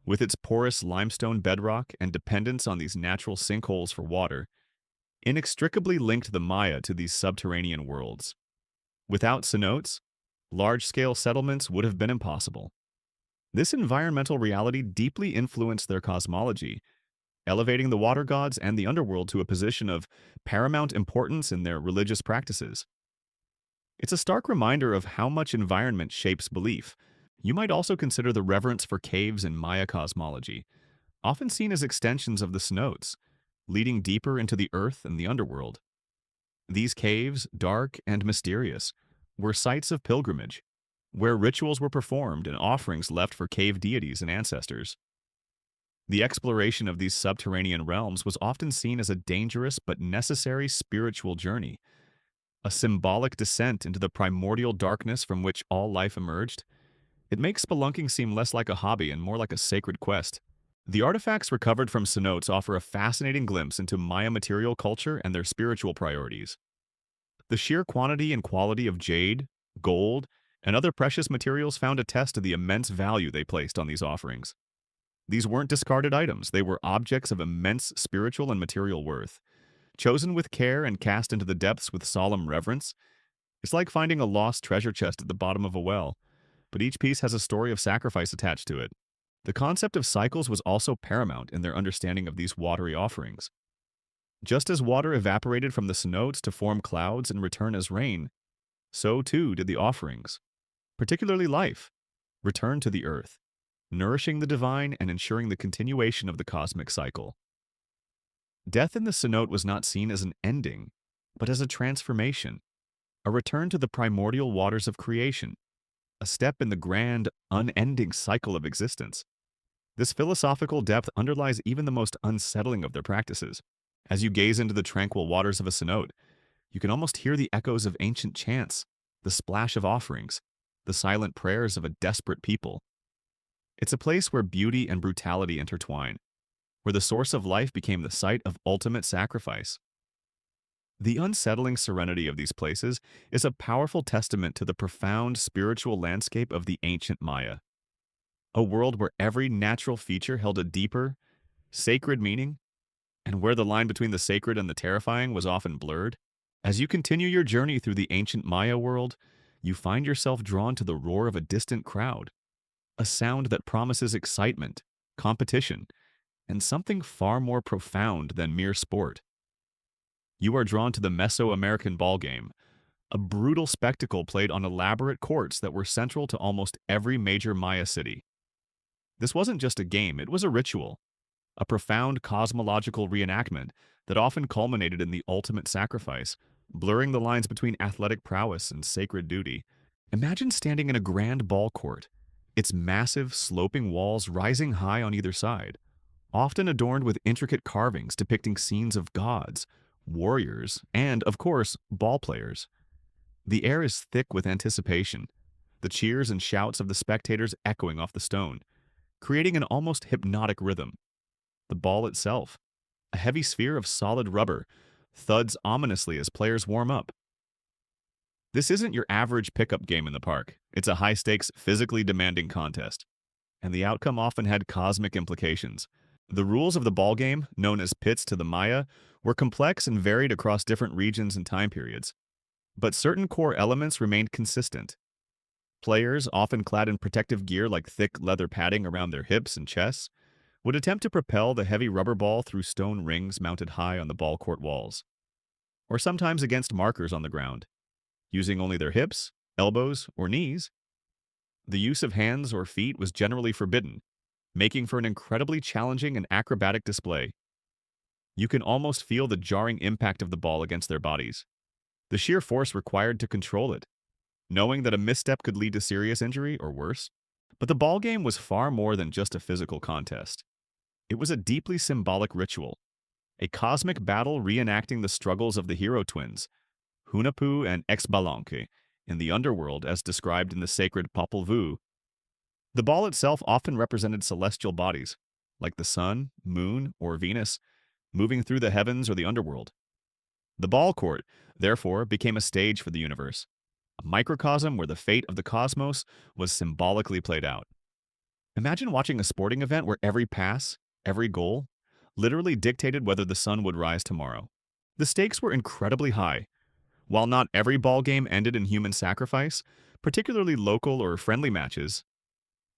with its porous limestone bedrock and dependence on these natural sinkholes for water, inextricably linked the Maya to these subterranean worlds. Without cenotes, large-scale settlements would have been impossible. This environmental reality deeply influenced their cosmology, elevating the water gods and the underworld to a position of paramount importance in their religious practices. It's a stark reminder of how much environment shapes belief. You might also consider the reverence for caves in Maya cosmology, often seen as extensions of the cenotes, leading deeper into the earth and the underworld. These caves, dark and mysterious, were sites of pilgrimage, where rituals were performed and offerings left for cave deities and ancestors. The exploration of these subterranean realms was often seen as a dangerous but necessary spiritual journey, a symbolic descent into the primordial darkness from which all life emerged. It makes spelunking seem less like a hobby and more like a sacred quest. The artifacts recovered from cenotes offer a fascinating glimpse into Maya material culture and their spiritual priorities. The sheer quantity and quality of jade, gold, and other precious materials found attest to the immense value they placed on these offerings. These weren't discarded items, they were objects of immense spiritual and material worth. Chosen with care and cast into the depths with solemn reverence, it's like finding a lost treasure chest at the bottom of a well, but each piece has a story of sacrifice attached to it. The concept of cycles was also paramount in their understanding of these watery offerings. Just as water evaporated from the cenotes to form clouds and return as rain, so too did the offerings, particularly life, return to the earth, nourishing the divine and ensuring the continuation of the cosmic cycle. Death in the cenote was not seen as an ending, but as a transformation, a return to the primordial waters of creation, a step in the grand, unending cycle of existence. This philosophical depth underlies even the most unsettling of their practices. As you gaze into the tranquil waters of a cenote, you can almost hear the echoes of ancient chants, the splash of offerings, the silent prayers of a desperate people. It's a place where beauty and brutality intertwine, where the source of life became the site of ultimate sacrifice. The unsettling serenity of these places is a powerful testament to the profound spiritual landscape of the ancient Maya, a world where every natural feature held a deeper, sacred meaning, and where the line between the sacred and the terrifying was often blurred. As you continue your journey through the ancient Maya world, you find yourself drawn to the roar of a distant crowd, a sound that promises excitement, competition, and something far more profound than mere sport. You are drawn to the Mesoamerican ballgame, a brutal spectacle played on elaborate courts that were central to almost every major Maya city. This wasn't just a game, it was a ritual, a profound cosmological reenactment that often culminated in the ultimate sacrifice, blurring the lines between athletic prowess and sacred duty. Imagine standing in a grand ball court, its massive, sloping walls rising high on either side, often adorned with intricate carvings depicting scenes of gods, warriors, and, of course, ball players. The air is thick with anticipation, the cheers and shouts of the spectators echoing off the stone, creating an almost hypnotic rhythm. The ball itself, a heavy sphere of solid rubber, thuds ominously as players warm up. This isn't your average pickup game in the park. It's a high-stakes, physically demanding contest, and the outcome often had cosmic implications. The rules of the ball game, known as pits to the Maya, were complex and varied across different regions and time periods, but certain core elements remained consistent. Players, often clad in protective gear like thick leather padding around their hips and chests, would attempt to propel the heavy rubber ball through stone rings mounted high on the ball court walls, or sometimes against markers on the ground, using only their hips, elbows, or knees. The use of hands or feet was generally forbidden, making for an incredibly challenging and acrobatic display. You can almost feel the jarring impact of the ball against their bodies, the sheer force required to control it, knowing that a misstep could lead to serious injury or worse. But the ball game was far more than just a physical contest. It was a deeply symbolic ritual, a cosmic battle reenacting the struggles of the hero twins, Hunahpu and Xibalba, in the underworld as described in the sacred Popol Vuh. The ball itself often represented celestial bodies, like the sun, moon, or Venus, moving through the heavens or the underworld. The ball court, therefore, became a stage for the universe, a microcosm where the fate of the cosmos was symbolically played out. Imagine watching a sporting event where every pass, every goal, literally dictated whether the sun would rise tomorrow. The stakes were incredibly high. While not every ball game ended in human sacrifice, particularly local or friendly matches,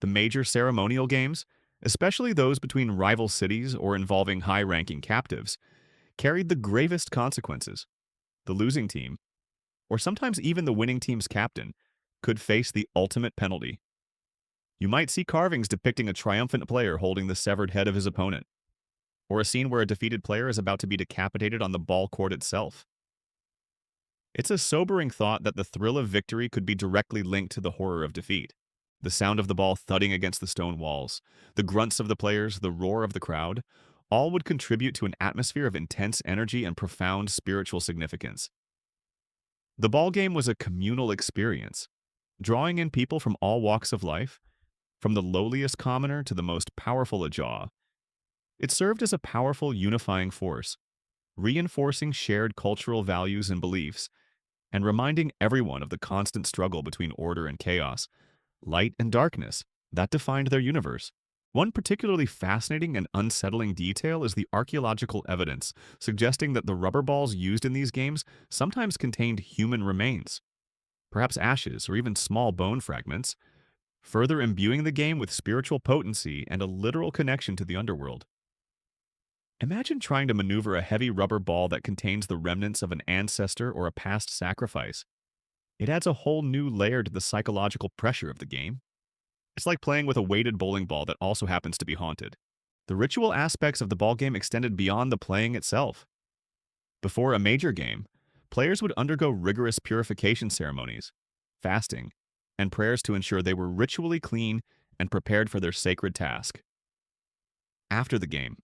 the major ceremonial games, especially those between rival cities or involving high-ranking captives, carried the gravest consequences. The losing team, or sometimes even the winning team's captain, could face the ultimate penalty. You might see carvings depicting a triumphant player holding the severed head of his opponent, or a scene where a defeated player is about to be decapitated on the ball court itself. It's a sobering thought that the thrill of victory could be directly linked to the horror of defeat. The sound of the ball thudding against the stone walls, the grunts of the players, the roar of the crowd, all would contribute to an atmosphere of intense energy and profound spiritual significance. The ball game was a communal experience, drawing in people from all walks of life, from the lowliest commoner to the most powerful Ajaw. It served as a powerful unifying force, reinforcing shared cultural values and beliefs, and reminding everyone of the constant struggle between order and chaos, light and darkness, that defined their universe. One particularly fascinating and unsettling detail is the archaeological evidence suggesting that the rubber balls used in these games sometimes contained human remains, perhaps ashes or even small bone fragments, further imbuing the game with spiritual potency and a literal connection to the underworld. Imagine trying to maneuver a heavy rubber ball that contains the remnants of an ancestor or a past sacrifice. It adds a whole new layer to the psychological pressure of the game. It's like playing with a weighted bowling ball that also happens to be haunted. The ritual aspects of the ball game extended beyond the playing itself. Before a major game, players would undergo rigorous purification ceremonies, fasting, and prayers to ensure they were ritually clean and prepared for their sacred task. After the game,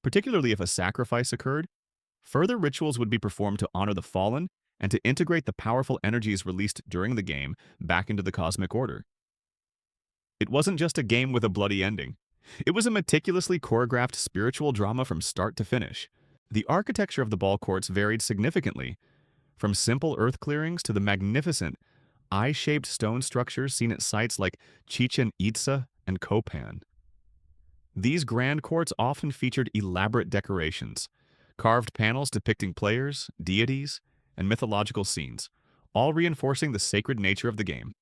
particularly if a sacrifice occurred, further rituals would be performed to honor the fallen and to integrate the powerful energies released during the game back into the cosmic order. It wasn't just a game with a bloody ending. It was a meticulously choreographed spiritual drama from start to finish. The architecture of the ball courts varied significantly, from simple earth clearings to the magnificent, eye-shaped stone structures seen at sites like Chichen Itza and Copan. These grand courts often featured elaborate decorations, carved panels depicting players, deities, and mythological scenes, all reinforcing the sacred nature of the game.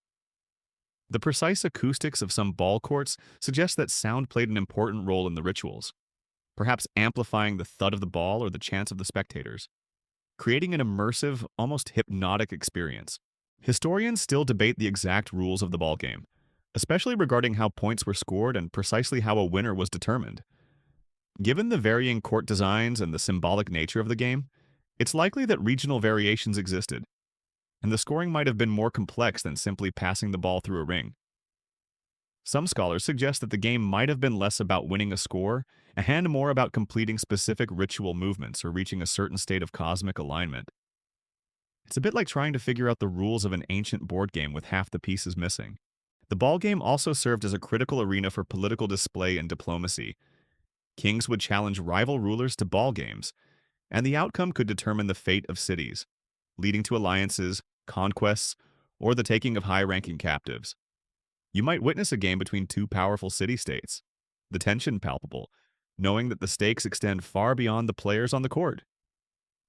The precise acoustics of some ball courts suggest that sound played an important role in the rituals, perhaps amplifying the thud of the ball or the chants of the spectators, creating an immersive, almost hypnotic experience. Historians still debate the exact rules of the ball game, especially regarding how points were scored and precisely how a winner was determined. Given the varying court designs and the symbolic nature of the game, it's likely that regional variations existed, and the scoring might have been more complex than simply passing the ball through a ring. Some scholars suggest that the game might have been less about winning a score and more about completing specific ritual movements or reaching a certain state of cosmic alignment. It's a bit like trying to figure out the rules of an ancient board game with half the pieces missing. The ball game also served as a critical arena for political display and diplomacy. Kings would challenge rival rulers to ball games, and the outcome could determine the fate of cities, leading to alliances, conquests, or the taking of high-ranking captives. You might witness a game between two powerful city-states, the tension palpable, knowing that the stakes extend far beyond the players on the court.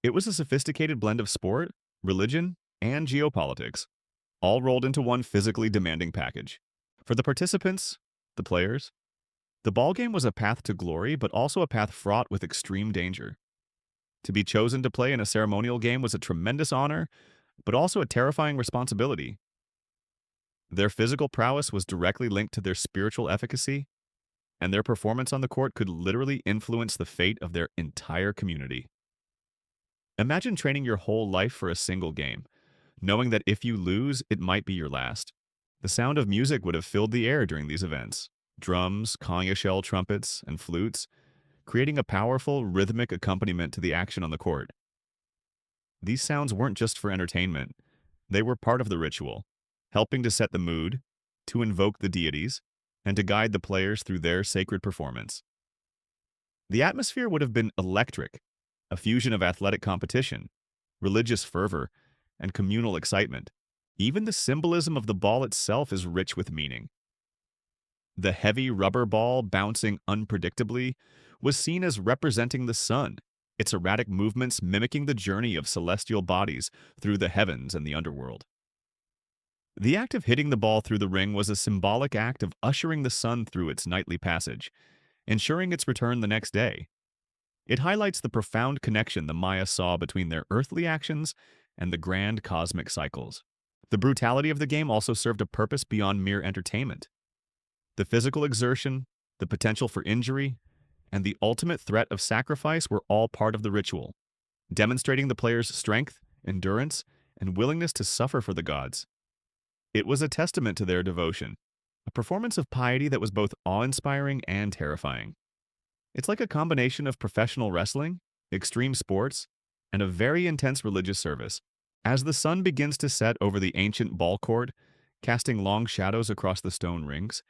It was a sophisticated blend of sport, religion, and geopolitics, all rolled into one physically demanding package. For the participants, the players, the ball game was a path to glory, but also a path fraught with extreme danger. To be chosen to play in a ceremonial game was a tremendous honor, but also a terrifying responsibility. Their physical prowess was directly linked to their spiritual efficacy, and their performance on the court could literally influence the fate of their entire community. Imagine training your whole life for a single game, knowing that if you lose, it might be your last. The sound of music would have filled the air during these events. Drums, conga shell trumpets, and flutes, creating a powerful, rhythmic accompaniment to the action on the court. These sounds weren't just for entertainment. They were part of the ritual, helping to set the mood, to invoke the deities, and to guide the players through their sacred performance. The atmosphere would have been electric, a fusion of athletic competition, religious fervor, and communal excitement. Even the symbolism of the ball itself is rich with meaning. The heavy rubber ball bouncing unpredictably was seen as representing the sun, its erratic movements mimicking the journey of celestial bodies through the heavens and the underworld. The act of hitting the ball through the ring was a symbolic act of ushering the sun through its nightly passage, ensuring its return the next day. It highlights the profound connection the Maya saw between their earthly actions and the grand cosmic cycles. The brutality of the game also served a purpose beyond mere entertainment. The physical exertion, the potential for injury, and the ultimate threat of sacrifice were all part of the ritual, demonstrating the player's strength, endurance, and willingness to suffer for the gods. It was a testament to their devotion, a performance of piety that was both awe-inspiring and terrifying. It's like a combination of professional wrestling, extreme sports, and a very intense religious service. As the sun begins to set over the ancient ball court, casting long shadows across the stone rings,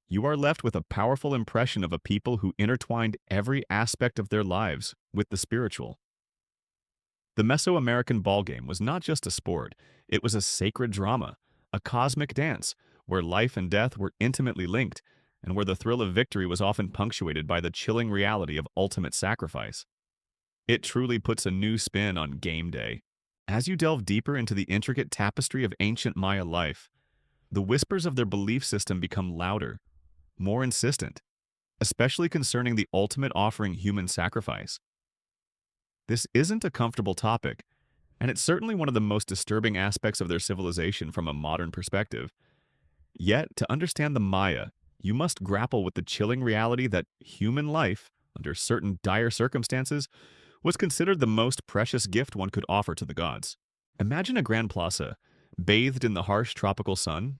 you are left with a powerful impression of a people who intertwined every aspect of their lives with the spiritual. The Mesoamerican ballgame was not just a sport, it was a sacred drama, a cosmic dance, where life and death were intimately linked, and where the thrill of victory was often punctuated by the chilling reality of ultimate sacrifice. It truly puts a new spin on game day. As you delve deeper into the intricate tapestry of ancient Maya life, the whispers of their belief system become louder, more insistent, especially concerning the ultimate offering human sacrifice. This isn't a comfortable topic, and it's certainly one of the most disturbing aspects of their civilization from a modern perspective. Yet, to understand the Maya, you must grapple with the chilling reality that human life, under certain dire circumstances, was considered the most precious gift one could offer to the gods. Imagine a grand plaza, bathed in the harsh tropical sun,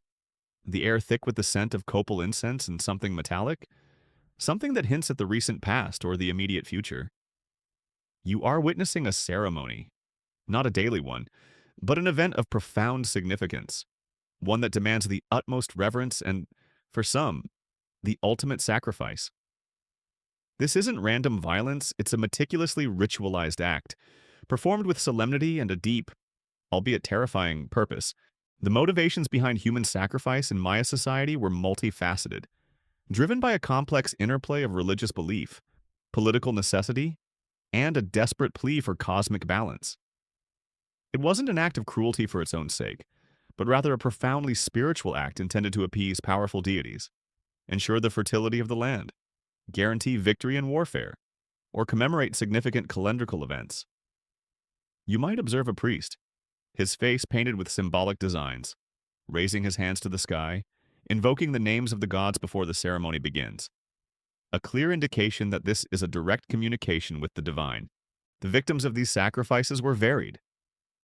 the air thick with the scent of copal incense and something metallic, something that hints at the recent past or the immediate future. You are witnessing a ceremony, not a daily one, but an event of profound significance, one that demands the utmost reverence and, for some, the ultimate sacrifice. This isn't random violence, it's a meticulously ritualized act, performed with solemnity and a deep, albeit terrifying, purpose. The motivations behind human sacrifice in Maya society were multifaceted, driven by a complex interplay of religious belief, political necessity, and a desperate plea for cosmic balance. It wasn't an act of cruelty for its own sake, but rather a profoundly spiritual act intended to appease powerful deities, ensure the fertility of the land, guarantee victory in warfare, or commemorate significant calendrical events. You might observe a priest, his face painted with symbolic designs, raising his hands to the sky, invoking the names of the gods before the ceremony begins. A clear indication that this is a direct communication with the divine. The victims of these sacrifices were varied.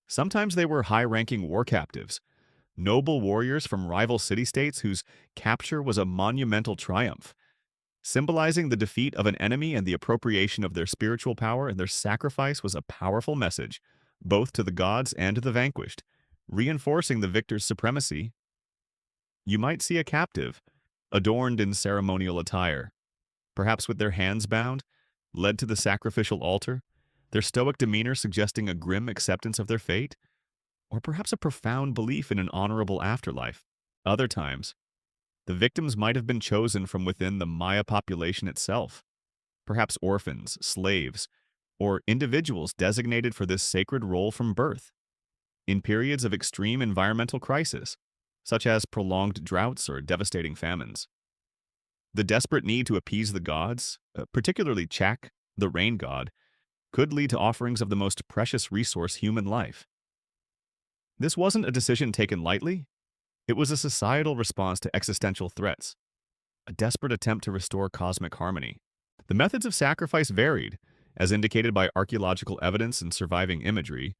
Sometimes they were high-ranking war captives, noble warriors from rival city-states whose capture was a monumental triumph, symbolizing the defeat of an enemy and the appropriation of their spiritual power, and their sacrifice was a powerful message, both to the gods and to the vanquished, reinforcing the victor's supremacy. You might see a captive, adorned in ceremonial attire, perhaps with their hands bound, led to the sacrificial altar, their stoic demeanor suggesting a grim acceptance of their fate, or perhaps a profound belief in an honorable afterlife. Other times, the victims might have been chosen from within the Maya population itself, perhaps orphans, slaves, or individuals designated for this sacred role from birth. In periods of extreme environmental crisis, such as prolonged droughts or devastating famines. The desperate need to appease the gods, particularly Chak, the rain god, could lead to offerings of the most precious resource, human life. This wasn't a decision taken lightly. It was a societal response to existential threats, a desperate attempt to restore cosmic harmony. The methods of sacrifice varied, as indicated by archaeological evidence and surviving imagery.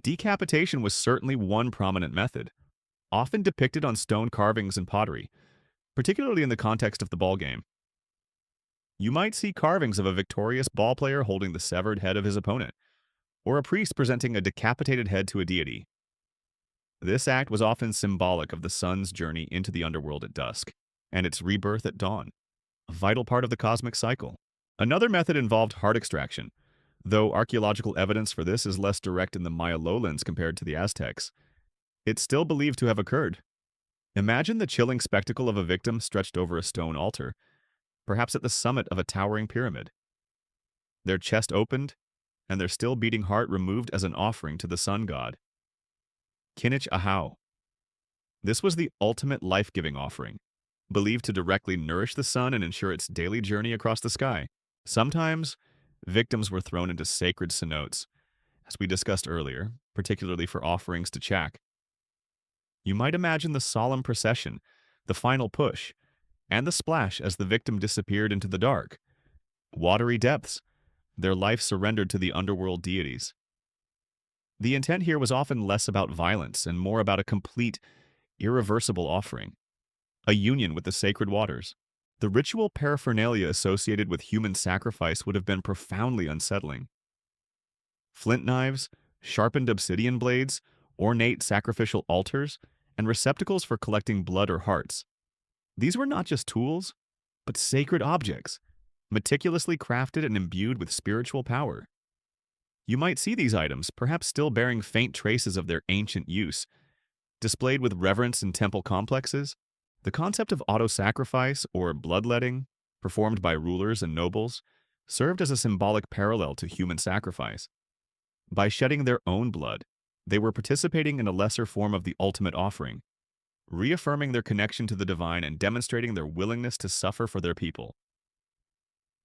Decapitation was certainly one prominent method, often depicted on stone carvings and pottery, particularly in the context of the ball game. You might see carvings of a victorious ball player holding the severed head of his opponent, or a priest presenting a decapitated head to a deity. This act was often symbolic of the sun's journey into the underworld at dusk, and its rebirth at dawn, a vital part of the cosmic cycle. Another method involved heart extraction, though archaeological evidence for this is less direct in the Maya lowlands compared to the Aztecs. It's still believed to have occurred. Imagine the chilling spectacle of a victim stretched over a stone altar, perhaps at the summit of a towering pyramid. Their chest opened, and their still beating heart removed as an offering to the sun god. Kinich Ahau. This was the ultimate life-giving offering, believed to directly nourish the sun and ensure its daily journey across the sky. Sometimes, victims were thrown into sacred cenotes, as we discussed earlier, particularly for offerings to Chak. You might imagine the solemn procession, the final push, and the splash as the victim disappeared into the dark, watery depths, their life surrendered to the underworld deities. The intent here was often less about violence and more about a complete, irreversible offering, a union with the sacred waters. The ritual paraphernalia associated with human sacrifice would have been profoundly unsettling. Flint knives, sharpened obsidian blades, ornate sacrificial altars, and receptacles for collecting blood or hearts. These were not just tools, but sacred objects, meticulously crafted and imbued with spiritual power. You might see these items, perhaps still bearing faint traces of their ancient use, displayed with reverence in temple complexes. The concept of auto-sacrifice, or bloodletting, performed by rulers and nobles, served as a symbolic parallel to human sacrifice. By shedding their own blood, they were participating in a lesser form of the ultimate offering, reaffirming their connection to the divine and demonstrating their willingness to suffer for their people.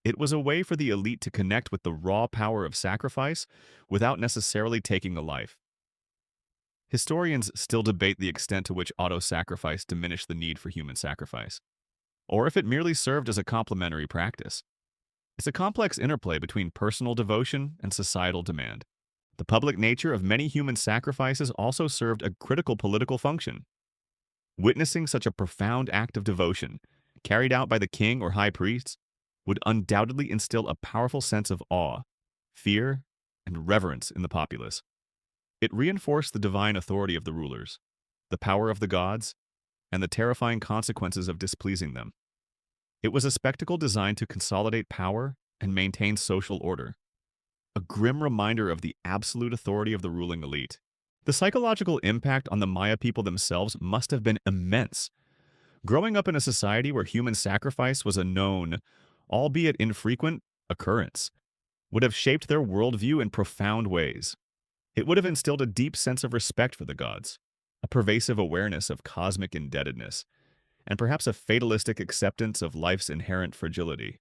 It was a way for the elite to connect with the raw power of sacrifice without necessarily taking a life. Historians still debate the extent to which auto-sacrifice diminished the need for human sacrifice, or if it merely served as a complementary practice. It's a complex interplay between personal devotion and societal demand. The public nature of many human sacrifices also served a critical political function. Witnessing such a profound act of devotion, carried out by the king or high priests, would undoubtedly instill a powerful sense of awe, fear, and reverence in the populace. It reinforced the divine authority of the rulers, the power of the gods, and the terrifying consequences of displeasing them. It was a spectacle designed to consolidate power and maintain social order, a grim reminder of the absolute authority of the ruling elite. The psychological impact on the Maya people themselves must have been immense. Growing up in a society where human sacrifice was a known, albeit infrequent, occurrence, would have shaped their worldview in profound ways. It would have instilled a deep sense of respect for the gods, a pervasive awareness of cosmic indebtedness, and perhaps a fatalistic acceptance of life's inherent fragility.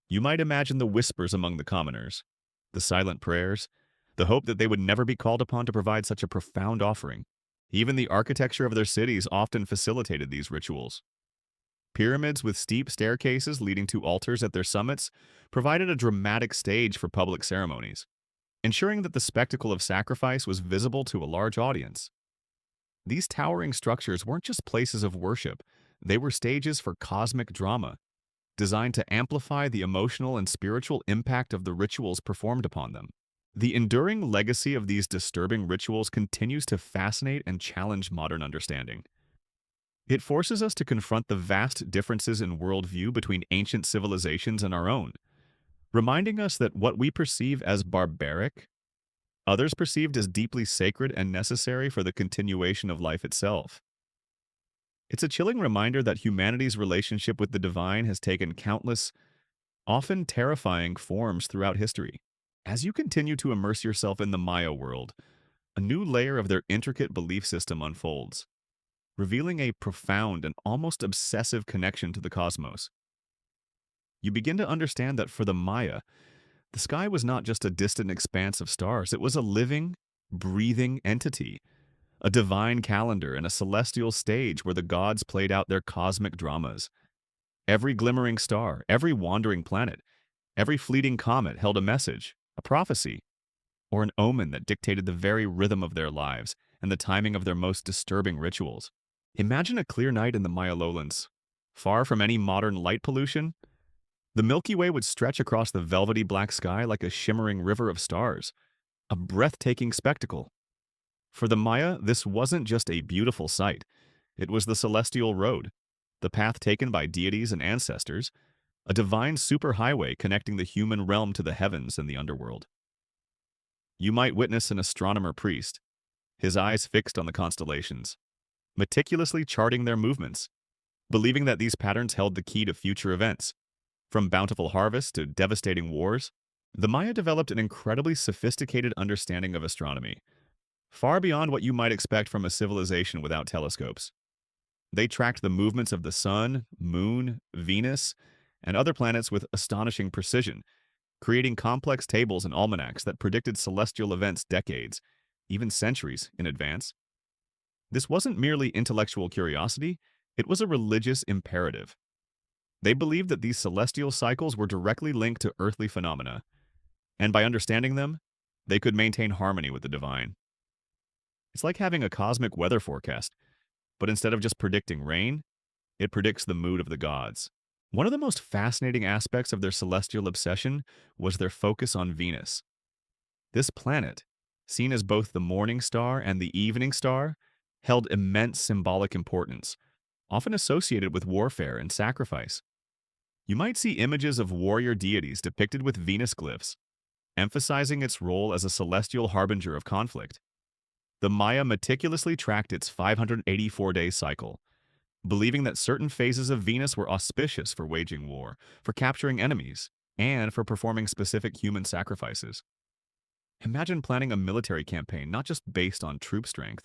You might imagine the whispers among the commoners, the silent prayers, the hope that they would never be called upon to provide such a profound offering. Even the architecture of their cities often facilitated these rituals. Pyramids with steep staircases leading to altars at their summits provided a dramatic stage for public ceremonies, ensuring that the spectacle of sacrifice was visible to a large audience. These towering structures weren't just places of worship, they were stages for cosmic drama, designed to amplify the emotional and spiritual impact of the rituals performed upon them. The enduring legacy of these disturbing rituals continues to fascinate and challenge modern understanding. It forces us to confront the vast differences in worldview between ancient civilizations and our own, reminding us that what we perceive as barbaric, others perceived as deeply sacred and necessary for the continuation of life itself. It's a chilling reminder that humanity's relationship with the divine has taken countless, often terrifying forms throughout history. As you continue to immerse yourself in the Maya world, a new layer of their intricate belief system unfolds, revealing a profound and almost obsessive connection to the cosmos. You begin to understand that for the Maya, the sky was not just a distant expanse of stars, it was a living, breathing entity, a divine calendar and a celestial stage where the gods played out their cosmic dramas. Every glimmering star, every wandering planet, every fleeting comet held a message, a prophecy, or an omen that dictated the very rhythm of their lives and the timing of their most disturbing rituals. Imagine a clear night in the Maya lowlands. Far from any modern light pollution, the Milky Way would stretch across the velvety black sky like a shimmering river of stars, a breathtaking spectacle. For the Maya, this wasn't just a beautiful sight. It was the celestial road, the path taken by deities and ancestors, a divine superhighway connecting the human realm to the heavens and the underworld. You might witness an astronomer priest, his eyes fixed on the constellations, meticulously charting their movements, believing that these patterns held the key to future events. From bountiful harvests to devastating wars, the Maya developed an incredibly sophisticated understanding of astronomy, far beyond what you might expect from a civilization without telescopes. They tracked the movements of the sun, moon, Venus, and other planets with astonishing precision, creating complex tables and almanacs that predicted celestial events decades, even centuries, in advance. This wasn't merely intellectual curiosity, it was a religious imperative. They believed that these celestial cycles were directly linked to earthly phenomena, and by understanding them, they could maintain harmony with the divine. It's like having a cosmic weather forecast, but instead of just predicting rain, it predicts the mood of the gods. One of the most fascinating aspects of their celestial obsession was their focus on Venus. This planet, seen as both the morning star and the evening star, held immense symbolic importance, often associated with warfare and sacrifice. You might see images of warrior deities depicted with Venus glyphs, emphasizing its role as a celestial harbinger of conflict. The Maya meticulously tracked its 584-day cycle, believing that certain phases of Venus were auspicious for waging war, for capturing enemies, and for performing specific human sacrifices. Imagine planning a military campaign not just based on troop strength,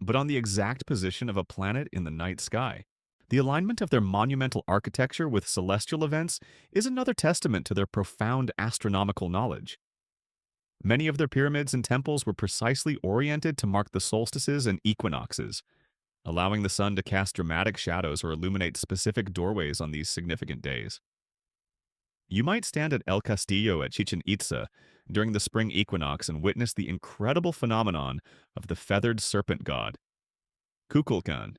but on the exact position of a planet in the night sky. The alignment of their monumental architecture with celestial events is another testament to their profound astronomical knowledge. Many of their pyramids and temples were precisely oriented to mark the solstices and equinoxes, allowing the sun to cast dramatic shadows or illuminate specific doorways on these significant days. You might stand at El Castillo at Chichen Itza during the spring equinox and witness the incredible phenomenon of the feathered serpent god, Kukulkan,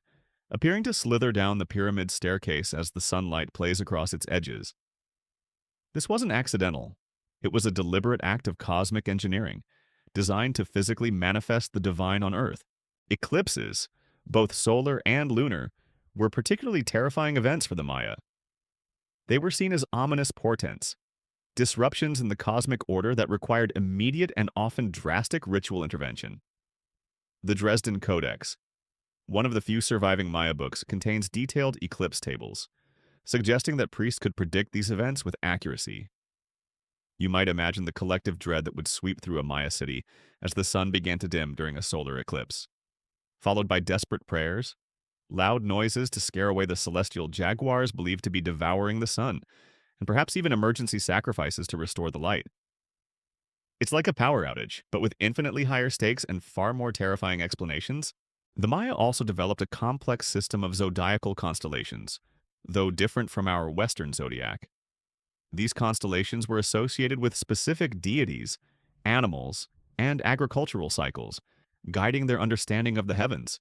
appearing to slither down the pyramid's staircase as the sunlight plays across its edges. This wasn't accidental. It was a deliberate act of cosmic engineering, designed to physically manifest the divine on Earth. Eclipses, both solar and lunar, were particularly terrifying events for the Maya. They were seen as ominous portents, disruptions in the cosmic order that required immediate and often drastic ritual intervention. The Dresden Codex, one of the few surviving Maya books, contains detailed eclipse tables, suggesting that priests could predict these events with accuracy. You might imagine the collective dread that would sweep through a Maya city as the sun began to dim during a solar eclipse, followed by desperate prayers, loud noises to scare away the celestial jaguars believed to be devouring the sun, and perhaps even emergency sacrifices to restore the light. It's like a power outage, but with infinitely higher stakes and far more terrifying explanations. The Maya also developed a complex system of zodiacal constellations, though different from our Western zodiac. These constellations were associated with specific deities, animals, and agricultural cycles, guiding their understanding of the heavens.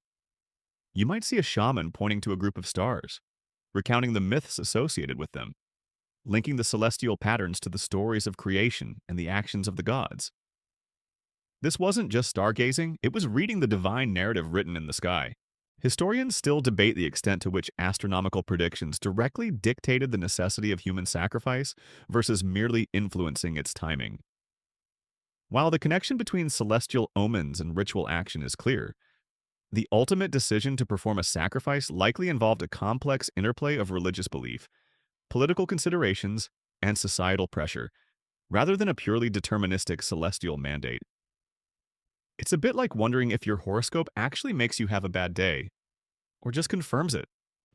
You might see a shaman pointing to a group of stars, recounting the myths associated with them, linking the celestial patterns to the stories of creation and the actions of the gods. This wasn't just stargazing, it was reading the divine narrative written in the sky. Historians still debate the extent to which astronomical predictions directly dictated the necessity of human sacrifice versus merely influencing its timing. While the connection between celestial omens and ritual action is clear, the ultimate decision to perform a sacrifice likely involved a complex interplay of religious belief, political considerations, and societal pressure, rather than a purely deterministic celestial mandate. It's a bit like wondering if your horoscope actually makes you have a bad day, or just confirms it.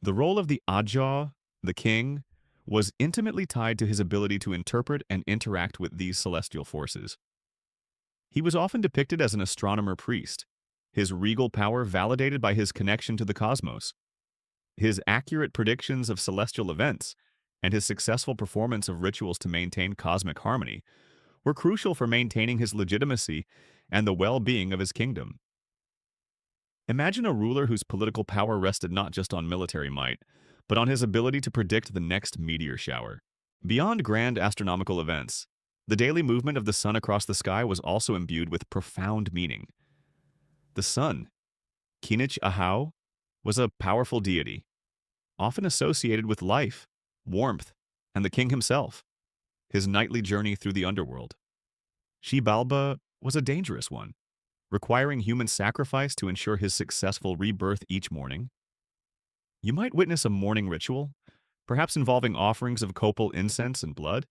The role of the Ajah, the king, was intimately tied to his ability to interpret and interact with these celestial forces. He was often depicted as an astronomer priest, his regal power validated by his connection to the cosmos. His accurate predictions of celestial events and his successful performance of rituals to maintain cosmic harmony were crucial for maintaining his legitimacy and the well-being of his kingdom. Imagine a ruler whose political power rested not just on military might, but on his ability to predict the next meteor shower. Beyond grand astronomical events, the daily movement of the sun across the sky was also imbued with profound meaning. The sun, Kinich Ahau, was a powerful deity, often associated with life, warmth, and the king himself, his nightly journey through the underworld. Xibalba was a dangerous one, requiring human sacrifice to ensure his successful rebirth each morning. You might witness a morning ritual, perhaps involving offerings of copal incense and blood,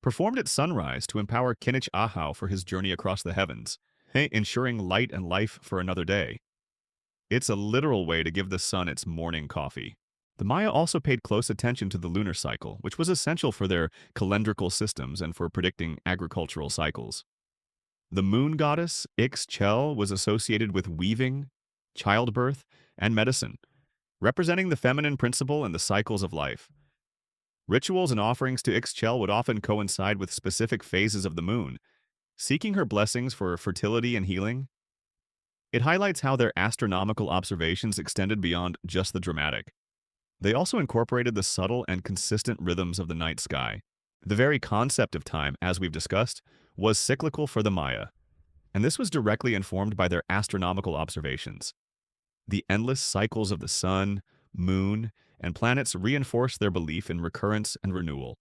performed at sunrise to empower Kinich Ahau for his journey across the heavens, ensuring light and life for another day. It's a literal way to give the sun its morning coffee. The Maya also paid close attention to the lunar cycle, which was essential for their calendrical systems and for predicting agricultural cycles. The moon goddess, Ixchel, was associated with weaving, childbirth, and medicine, representing the feminine principle and the cycles of life. Rituals and offerings to Ixchel would often coincide with specific phases of the moon, seeking her blessings for fertility and healing. It highlights how their astronomical observations extended beyond just the dramatic. They also incorporated the subtle and consistent rhythms of the night sky. The very concept of time, as we've discussed, was cyclical for the Maya. and this was directly informed by their astronomical observations. The endless cycles of the sun, moon, and planets reinforced their belief in recurrence and renewal.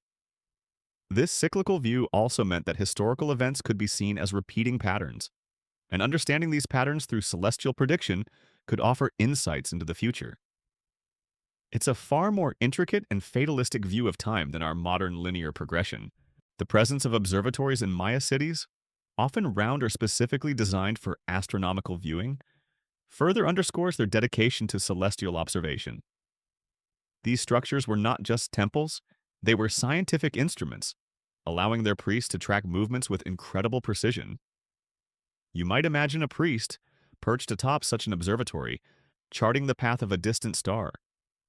This cyclical view also meant that historical events could be seen as repeating patterns, and understanding these patterns through celestial prediction could offer insights into the future. It's a far more intricate and fatalistic view of time than our modern linear progression. The presence of observatories in Maya cities, often round or specifically designed for astronomical viewing, further underscores their dedication to celestial observation. These structures were not just temples, they were scientific instruments, allowing their priests to track movements with incredible precision. You might imagine a priest, perched atop such an observatory, charting the path of a distant star,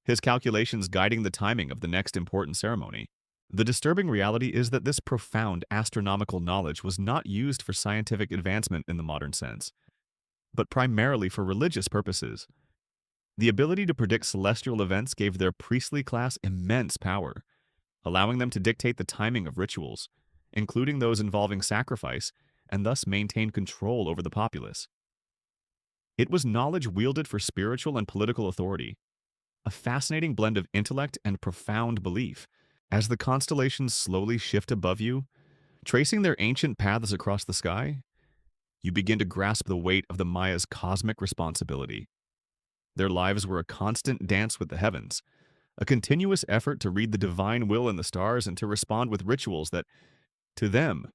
his calculations guiding the timing of the next important ceremony. The disturbing reality is that this profound astronomical knowledge was not used for scientific advancement in the modern sense, but primarily for religious purposes. The ability to predict celestial events gave their priestly class immense power, allowing them to dictate the timing of rituals, including those involving sacrifice, and thus maintain control over the populace. It was knowledge wielded for spiritual and political authority, a fascinating blend of intellect and profound belief. As the constellations slowly shift above you, tracing their ancient paths across the sky, you begin to grasp the weight of the Maya's cosmic responsibility. Their lives were a constant dance with the heavens, a continuous effort to read the divine will in the stars and to respond with rituals that, to them,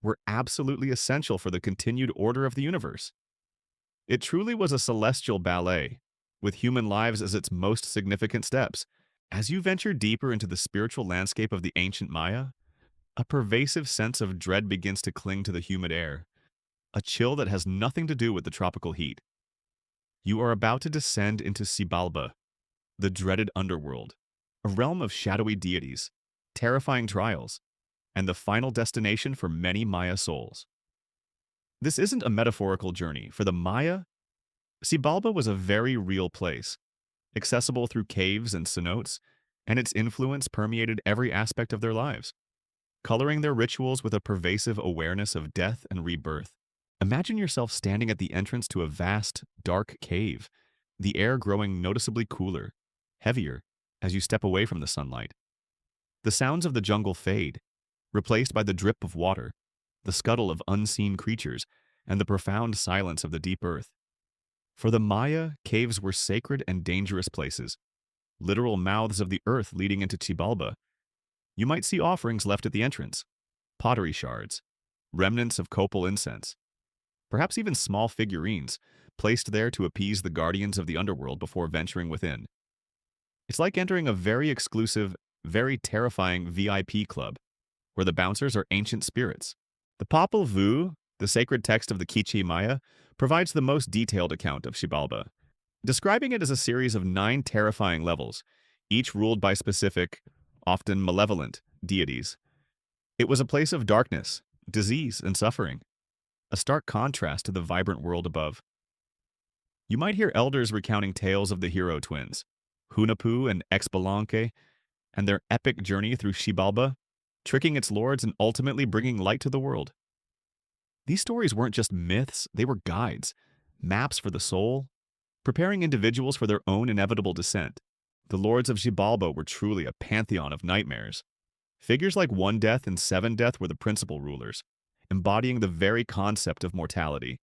were absolutely essential for the continued order of the universe. It truly was a celestial ballet, with human lives as its most significant steps. As you venture deeper into the spiritual landscape of the ancient Maya, a pervasive sense of dread begins to cling to the humid air, a chill that has nothing to do with the tropical heat. You are about to descend into Xibalba, the dreaded underworld, a realm of shadowy deities, terrifying trials, and the final destination for many Maya souls. This isn't a metaphorical journey. For the Maya, Xibalba was a very real place, accessible through caves and cenotes, and its influence permeated every aspect of their lives, coloring their rituals with a pervasive awareness of death and rebirth. Imagine yourself standing at the entrance to a vast, dark cave, the air growing noticeably cooler, heavier, as you step away from the sunlight. The sounds of the jungle fade, replaced by the drip of water, the scuttle of unseen creatures, and the profound silence of the deep earth. For the Maya, caves were sacred and dangerous places, literal mouths of the earth leading into Xibalba. You might see offerings left at the entrance, pottery shards, remnants of copal incense, perhaps even small figurines placed there to appease the guardians of the underworld before venturing within. It's like entering a very exclusive, very terrifying VIP club, where the bouncers are ancient spirits. The Popol Vuh, the sacred text of the Quiché Maya, provides the most detailed account of Xibalba, describing it as a series of 9 terrifying levels, each ruled by specific, often malevolent, deities. It was a place of darkness, disease, and suffering, a stark contrast to the vibrant world above. You might hear elders recounting tales of the hero twins, Hunahpu and Xbalanque, and their epic journey through Xibalba, tricking its lords and ultimately bringing light to the world. These stories weren't just myths, they were guides, maps for the soul, preparing individuals for their own inevitable descent. The lords of Xibalba were truly a pantheon of nightmares. Figures like One Death and Seven Death were the principal rulers, embodying the very concept of mortality.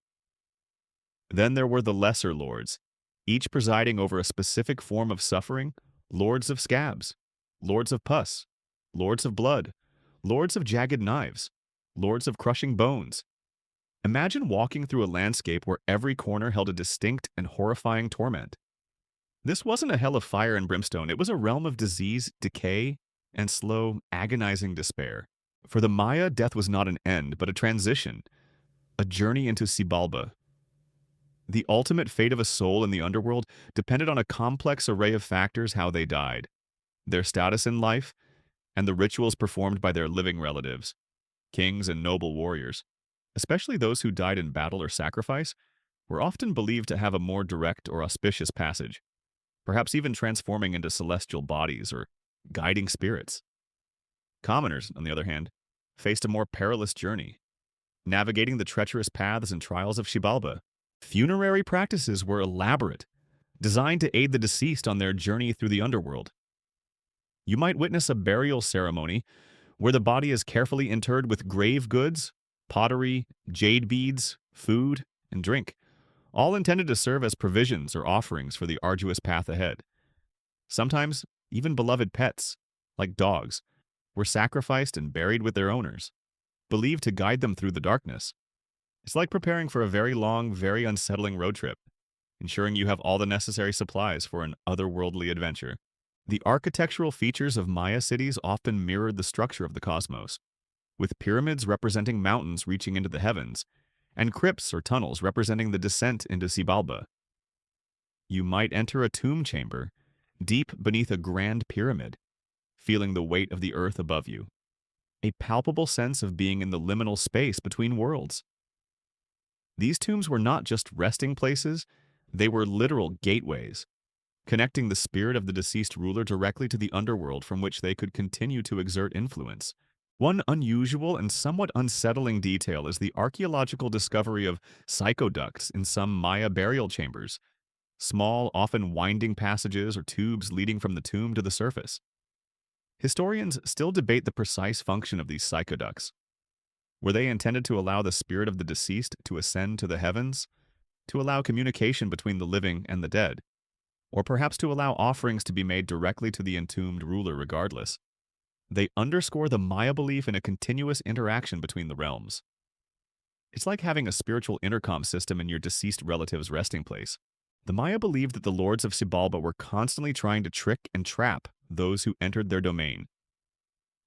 Then there were the lesser lords, each presiding over a specific form of suffering: lords of scabs, lords of pus, lords of blood, lords of jagged knives, lords of crushing bones. Imagine walking through a landscape where every corner held a distinct and horrifying torment. This wasn't a hell of fire and brimstone, it was a realm of disease, decay, and slow, agonizing despair. For the Maya, death was not an end, but a transition, a journey into Xibalba. The ultimate fate of a soul in the underworld depended on a complex array of factors: how they died, their status in life, and the rituals performed by their living relatives, kings and noble warriors. Especially those who died in battle or sacrifice were often believed to have a more direct or auspicious passage, perhaps even transforming into celestial bodies or guiding spirits. Commoners, on the other hand, faced a more perilous journey. navigating the treacherous paths and trials of Xibalba. Funerary practices were elaborate, designed to aid the deceased on their journey through the underworld. You might witness a burial ceremony where the body is carefully interred with grave goods, pottery, jade beads, food, and drink, all intended to serve as provisions or offerings for the arduous path ahead. Sometimes, even beloved pets, like dogs, were sacrificed and buried with their owners, believed to guide them through the darkness. It's like preparing for a very long, very unsettling road trip, ensuring you have all the necessary supplies for an otherworldly adventure. The architectural features of Maya cities often mirrored the structure of the cosmos, with pyramids representing mountains reaching into the heavens, and crypts or tunnels representing the descent into Xibalba. You might enter a tomb chamber, deep beneath a grand pyramid, feeling the weight of the earth above you, a palpable sense of being in the liminal space between worlds. These tombs were not just resting places, they were literal gateways, connecting the spirit of the deceased ruler directly to the underworld from which they could continue to exert influence. One unusual and somewhat unsettling detail is the archaeological discovery of psychoducts in some Maya burial chambers, small, often winding passages or tubes leading from the tomb to the surface. Historians still debate the precise function of these psychoducts. Were they intended to allow the spirit of the deceased to ascend to the heavens, to allow communication between the living and the dead, or perhaps to allow offerings to be made directly to the entombed ruler regardless? They underscore the Maya belief in a continuous interaction between the realms. It's like having a spiritual intercom system in your deceased relative's resting place. The Maya believed that the lords of Xibalba were constantly trying to trick and trap those who entered their domain.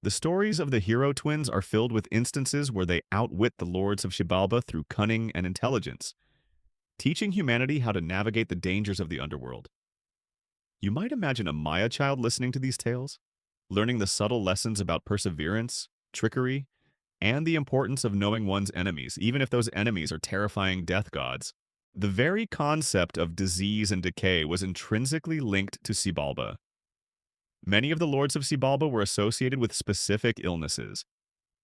The stories of the hero twins are filled with instances where they outwit the lords of Xibalba through cunning and intelligence, teaching humanity how to navigate the dangers of the underworld. You might imagine a Maya child listening to these tales, learning the subtle lessons about perseverance, trickery, and the importance of knowing one's enemies, even if those enemies are terrifying death gods. The very concept of disease and decay was intrinsically linked to Xibalba. Many of the lords of Xibalba were associated with specific illnesses,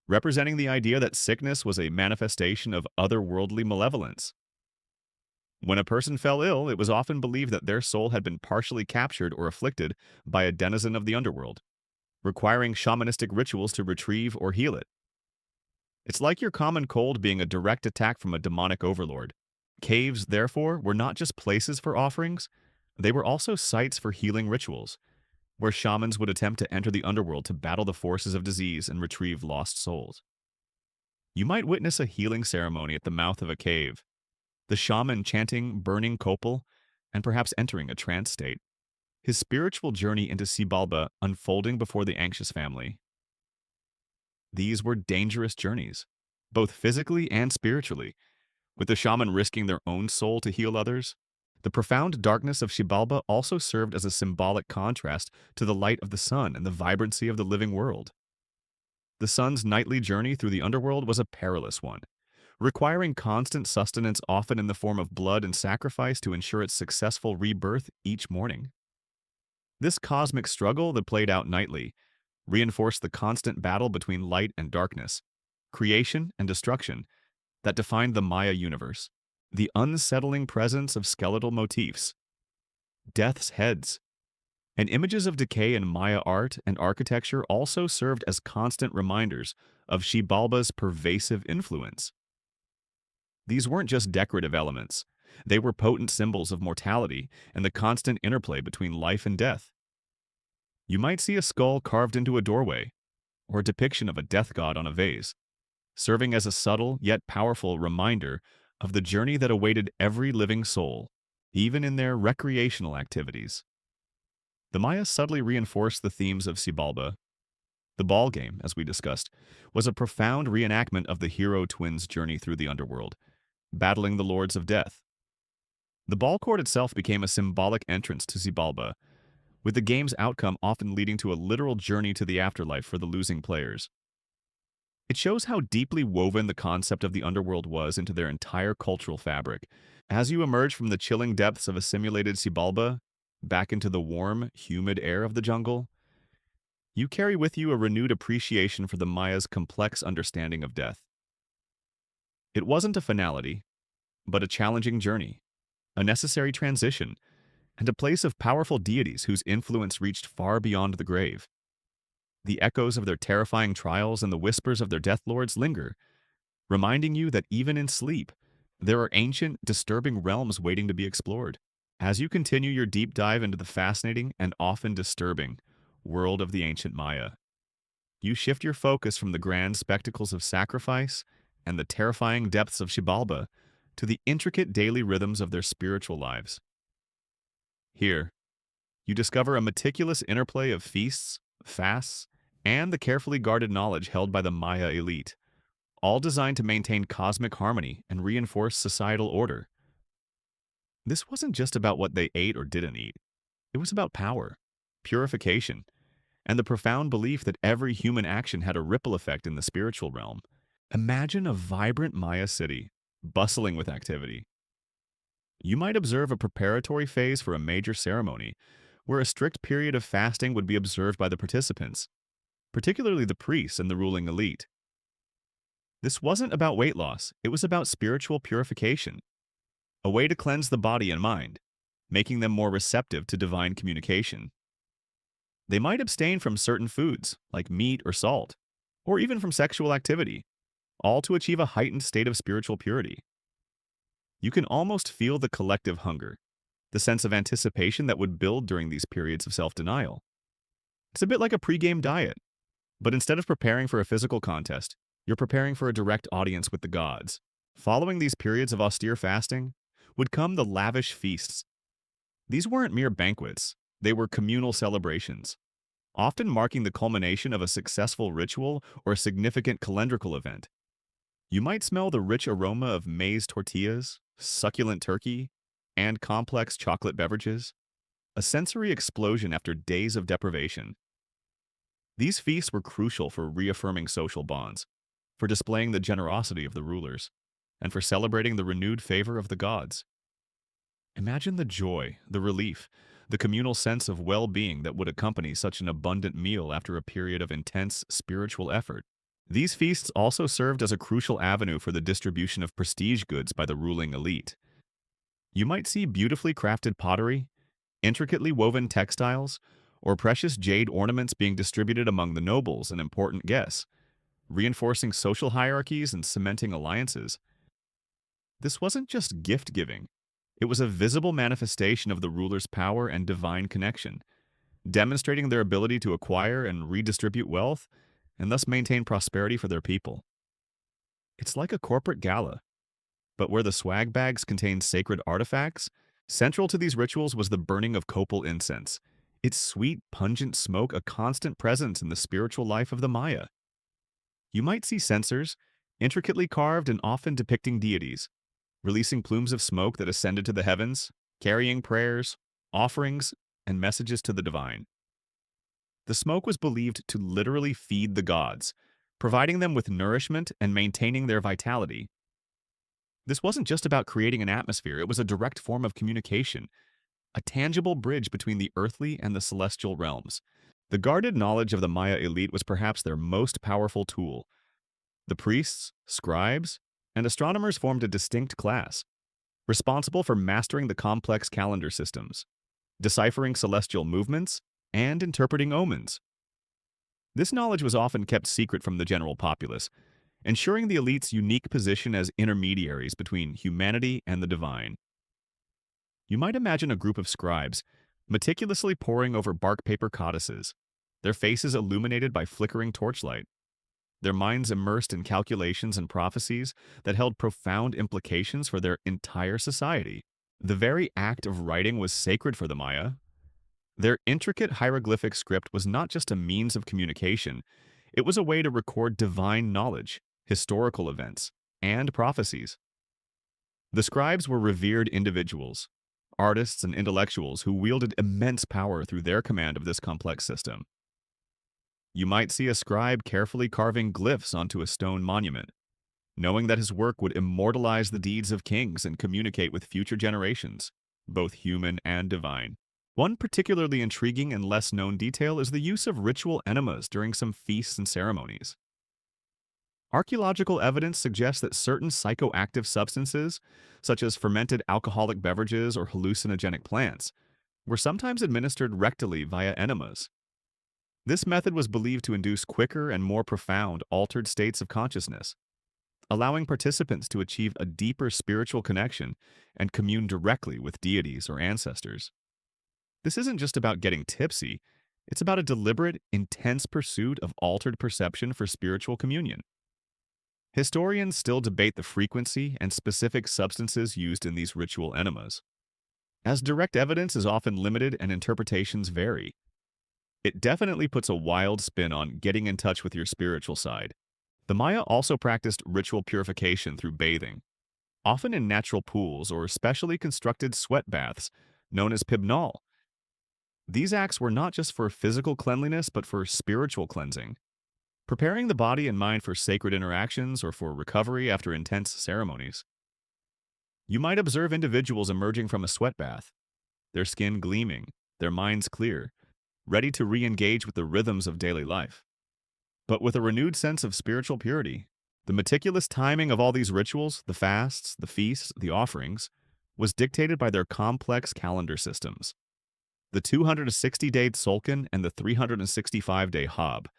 representing the idea that sickness was a manifestation of otherworldly malevolence. When a person fell ill, it was often believed that their soul had been partially captured or afflicted by a denizen of the underworld, requiring shamanistic rituals to retrieve or heal it. It's like your common cold being a direct attack from a demonic overlord. Caves, therefore, were not just places for offerings, they were also sites for healing rituals, where shamans would attempt to enter the underworld to battle the forces of disease and retrieve lost souls. You might witness a healing ceremony at the mouth of a cave, the shaman chanting burning copal and perhaps entering a trance state, his spiritual journey into Xibalba unfolding before the anxious family. These were dangerous journeys, both physically and spiritually, with the shaman risking their own soul to heal others. The profound darkness of Xibalba also served as a symbolic contrast to the light of the sun and the vibrancy of the living world. The sun's nightly journey through the underworld was a perilous one, requiring constant sustenance, often in the form of blood and sacrifice, to ensure its successful rebirth each morning. This cosmic struggle that played out nightly reinforced the constant battle between light and darkness, creation and destruction, that defined the Maya universe. The unsettling presence of skeletal motifs, death's heads, and images of decay in Maya art and architecture also served as constant reminders of Xibalba's pervasive influence. These weren't just decorative elements. They were potent symbols of mortality and the constant interplay between life and death. You might see a skull carved into a doorway, or a depiction of a death god on a vase, serving as a subtle yet powerful reminder of the journey that awaited every living soul, even in their recreational activities. The Maya subtly reinforced the themes of Xibalba. The ballgame, as we discussed, was a profound reenactment of the hero twins' journey through the underworld, battling the lords of death. The ball court itself became a symbolic entrance to Xibalba, with the game's outcome often leading to a literal journey to the afterlife for the losing players. It shows how deeply woven the concept of the underworld was into their entire cultural fabric. As you emerge from the chilling depths of a simulated Xibalba, back into the warm, humid air of the jungle, you carry with you a renewed appreciation for the Maya's complex understanding of death. It wasn't a finality, but a challenging journey, a necessary transition, and a place of powerful deities whose influence reached far beyond the grave. The echoes of their terrifying trials and the whispers of their death lords linger, reminding you that even in sleep, there are ancient, disturbing realms waiting to be explored. As you continue your deep dive into the fascinating and often disturbing world of the ancient Maya, you shift your focus from the grand spectacles of sacrifice and the terrifying depths of Xibalba to the intricate daily rhythms of their spiritual lives. Here, you discover a meticulous interplay of feasts, fasts, and the carefully guarded knowledge held by the Maya elite, all designed to maintain cosmic harmony and reinforce societal order. This wasn't just about what they ate or didn't eat. It was about power, purification, and the profound belief that every human action had a ripple effect in the spiritual realm. Imagine a vibrant Maya city, bustling with activity. You might observe a preparatory phase for a major ceremony, where a strict period of fasting would be observed by the participants, particularly the priests and the ruling elite. This wasn't about weight loss, it was about spiritual purification, a way to cleanse the body and mind, making them more receptive to divine communication. They might abstain from certain foods, like meat or salt, or even from sexual activity, all to achieve a heightened state of spiritual purity. You can almost feel the collective hunger, the sense of anticipation that would build during these periods of self-denial. It's a bit like a pre-game diet, but instead of preparing for a physical contest, you're preparing for a direct audience with the gods. Following these periods of austere fasting would come the lavish feasts. These weren't mere banquets, they were communal celebrations, often marking the culmination of a successful ritual or a significant calendrical event. You might smell the rich aroma of maize tortillas, succulent turkey, and complex chocolate beverages, a sensory explosion after days of deprivation. These feasts were crucial for reaffirming social bonds, for displaying the generosity of the rulers, and for celebrating the renewed favor of the gods. Imagine the joy, the relief, the communal sense of well-being that would accompany such an abundant meal after a period of intense spiritual effort. These feasts also served as a crucial avenue for the distribution of prestige goods by the ruling elite. You might see beautifully crafted pottery, intricately woven textiles, or precious jade ornaments being distributed among the nobles and important guests, reinforcing social hierarchies and cementing alliances. This wasn't just gift-giving. It was a visible manifestation of the ruler's power and divine connection, demonstrating their ability to acquire and redistribute wealth and thus maintain prosperity for their people. It's like a corporate gala, but where the swag bags contained sacred artifacts, central to these rituals was the burning of copal incense, its sweet, pungent smoke a constant presence in the spiritual life of the Maya. You might see censers, intricately carved and often depicting deities, releasing plumes of smoke that ascended to the heavens, carrying prayers, offerings, and messages to the divine. The smoke was believed to literally feed the gods, providing them with nourishment and maintaining their vitality. This wasn't just about creating an atmosphere, it was a direct form of communication, a tangible bridge between the earthly and the celestial realms. The guarded knowledge of the Maya elite was perhaps their most powerful tool. The priests, scribes, and astronomers formed a distinct class, responsible for mastering the complex calendar systems, deciphering celestial movements, and interpreting omens. This knowledge was often kept secret from the general populace, ensuring the elite's unique position as intermediaries between humanity and the divine. You might imagine a group of scribes meticulously poring over bark paper codices, their faces illuminated by flickering torchlight, their minds immersed in calculations and prophecies that held profound implications for their entire society. The very act of writing was sacred for the Maya. Their intricate hieroglyphic script was not just a means of communication, it was a way to record divine knowledge, historical events, and prophecies. The scribes were revered individuals, artists and intellectuals who wielded immense power through their command of this complex system. You might see a scribe carefully carving glyphs onto a stone monument, knowing that his work would immortalize the deeds of kings and communicate with future generations, both human and divine. One particularly intriguing and less-known detail is the use of ritual enemas during some feasts and ceremonies. Archaeological evidence suggests that certain psychoactive substances, such as fermented alcoholic beverages or hallucinogenic plants, were sometimes administered rectally via enemas. This method was believed to induce quicker and more profound altered states of consciousness, allowing participants to achieve a deeper spiritual connection and commune directly with deities or ancestors. This isn't just about getting tipsy, it's about a deliberate, intense pursuit of altered perception for spiritual communion. Historians still debate the frequency and specific substances used in these ritual enemas, as direct evidence is often limited and interpretations vary. It definitely puts a wild spin on getting in touch with your spiritual side. The Maya also practiced ritual purification through bathing, often in natural pools or specially constructed sweat baths, known as pibnal. These acts were not just for physical cleanliness but for spiritual cleansing, preparing the body and mind for sacred interactions or for recovery after intense ceremonies. You might observe individuals emerging from a sweat bath, their skin gleaming, their minds clear, ready to re-engage with the rhythms of daily life. But with a renewed sense of spiritual purity, the meticulous timing of all these rituals, the fasts, the feasts, the offerings, was dictated by their complex calendar systems. The 260-day Tzolk'in and the 365-day Hab,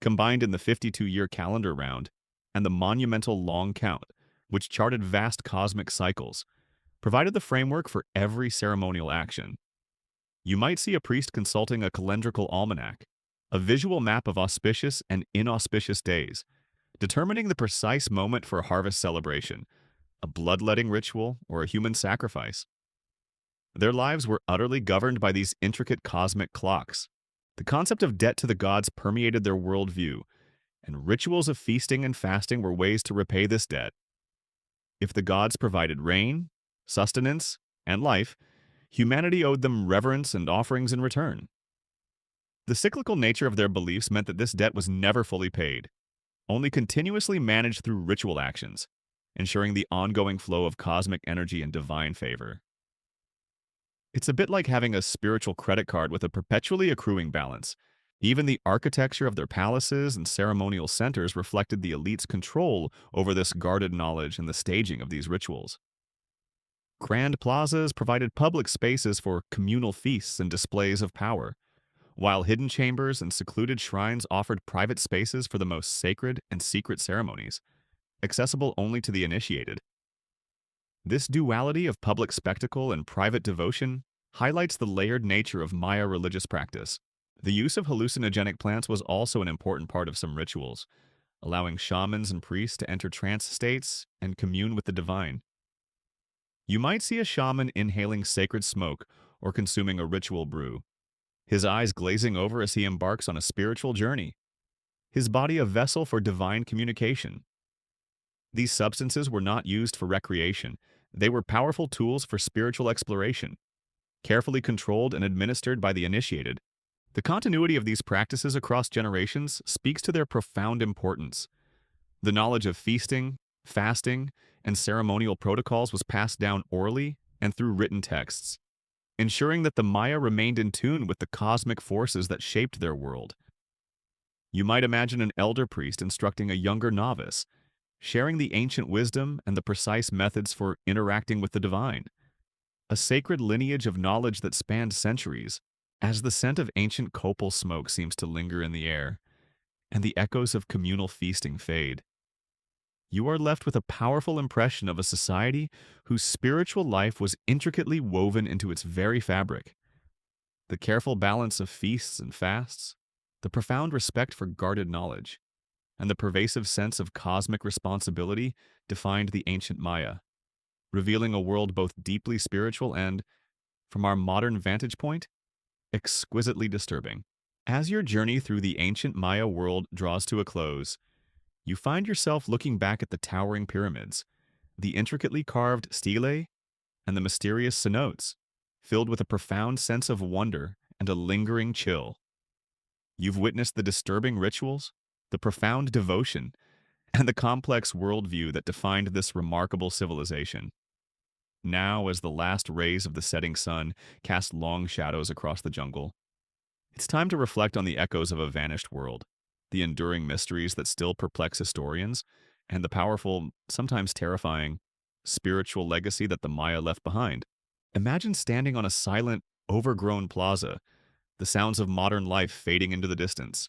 combined in the 52-year calendar round, and the monumental long count, which charted vast cosmic cycles, provided the framework for every ceremonial action. You might see a priest consulting a calendrical almanac, a visual map of auspicious and inauspicious days, determining the precise moment for a harvest celebration, a bloodletting ritual, or a human sacrifice. Their lives were utterly governed by these intricate cosmic clocks. The concept of debt to the gods permeated their worldview, and rituals of feasting and fasting were ways to repay this debt. If the gods provided rain, sustenance, and life, humanity owed them reverence and offerings in return. The cyclical nature of their beliefs meant that this debt was never fully paid, only continuously managed through ritual actions, ensuring the ongoing flow of cosmic energy and divine favor. It's a bit like having a spiritual credit card with a perpetually accruing balance. Even the architecture of their palaces and ceremonial centers reflected the elite's control over this guarded knowledge and the staging of these rituals. Grand plazas provided public spaces for communal feasts and displays of power, while hidden chambers and secluded shrines offered private spaces for the most sacred and secret ceremonies, accessible only to the initiated. This duality of public spectacle and private devotion highlights the layered nature of Maya religious practice. The use of hallucinogenic plants was also an important part of some rituals, allowing shamans and priests to enter trance states and commune with the divine. You might see a shaman inhaling sacred smoke or consuming a ritual brew, his eyes glazing over as he embarks on a spiritual journey, his body a vessel for divine communication. These substances were not used for recreation. They were powerful tools for spiritual exploration, carefully controlled and administered by the initiated. The continuity of these practices across generations speaks to their profound importance. The knowledge of feasting, fasting, and ceremonial protocols was passed down orally and through written texts, ensuring that the Maya remained in tune with the cosmic forces that shaped their world. You might imagine an elder priest instructing a younger novice, sharing the ancient wisdom and the precise methods for interacting with the divine. A sacred lineage of knowledge that spanned centuries, as the scent of ancient copal smoke seems to linger in the air, and the echoes of communal feasting fade. You are left with a powerful impression of a society whose spiritual life was intricately woven into its very fabric. The careful balance of feasts and fasts, the profound respect for guarded knowledge, and the pervasive sense of cosmic responsibility defined the ancient Maya, revealing a world both deeply spiritual and, from our modern vantage point, exquisitely disturbing. As your journey through the ancient Maya world draws to a close, you find yourself looking back at the towering pyramids, the intricately carved stelae, and the mysterious cenotes, filled with a profound sense of wonder and a lingering chill. You've witnessed the disturbing rituals, the profound devotion, and the complex worldview that defined this remarkable civilization. Now, as the last rays of the setting sun cast long shadows across the jungle, it's time to reflect on the echoes of a vanished world. the enduring mysteries that still perplex historians, and the powerful, sometimes terrifying, spiritual legacy that the Maya left behind. Imagine standing on a silent, overgrown plaza, the sounds of modern life fading into the distance.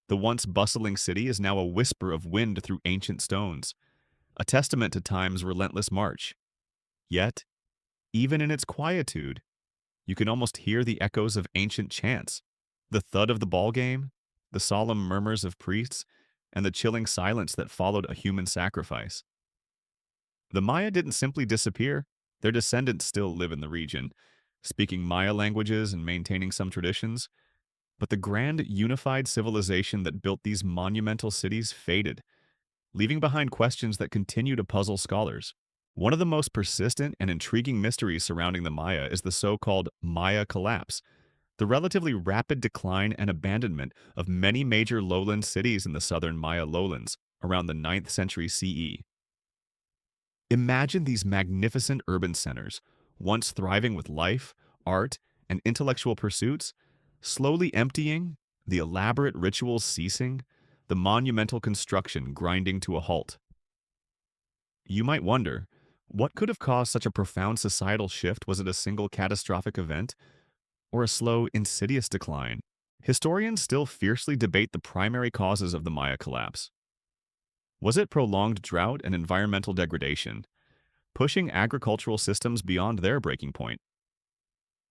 The once bustling city is now a whisper of wind through ancient stones, a testament to time's relentless march. Yet, even in its quietude, you can almost hear the echoes of ancient chants, the thud of the ballgame, the solemn murmurs of priests, and the chilling silence that followed a human sacrifice. The Maya didn't simply disappear, their descendants still live in the region, speaking Maya languages and maintaining some traditions, but the grand unified civilization that built these monumental cities faded, leaving behind questions that continue to puzzle scholars. One of the most persistent and intriguing mysteries surrounding the Maya is the so-called Maya collapse, the relatively rapid decline and abandonment of many major lowland cities in the southern Maya lowlands around the 9th century CE. Imagine these magnificent urban centers, once thriving with life, art, and intellectual pursuits, slowly emptying, the elaborate rituals ceasing, the monumental construction grinding to a halt. You might wonder, what could have caused such a profound societal shift? Was it a single catastrophic event, or a slow, insidious decline? Historians still fiercely debate the primary causes of the Maya collapse. Was it prolonged drought and environmental degradation, pushing agricultural systems beyond their breaking point?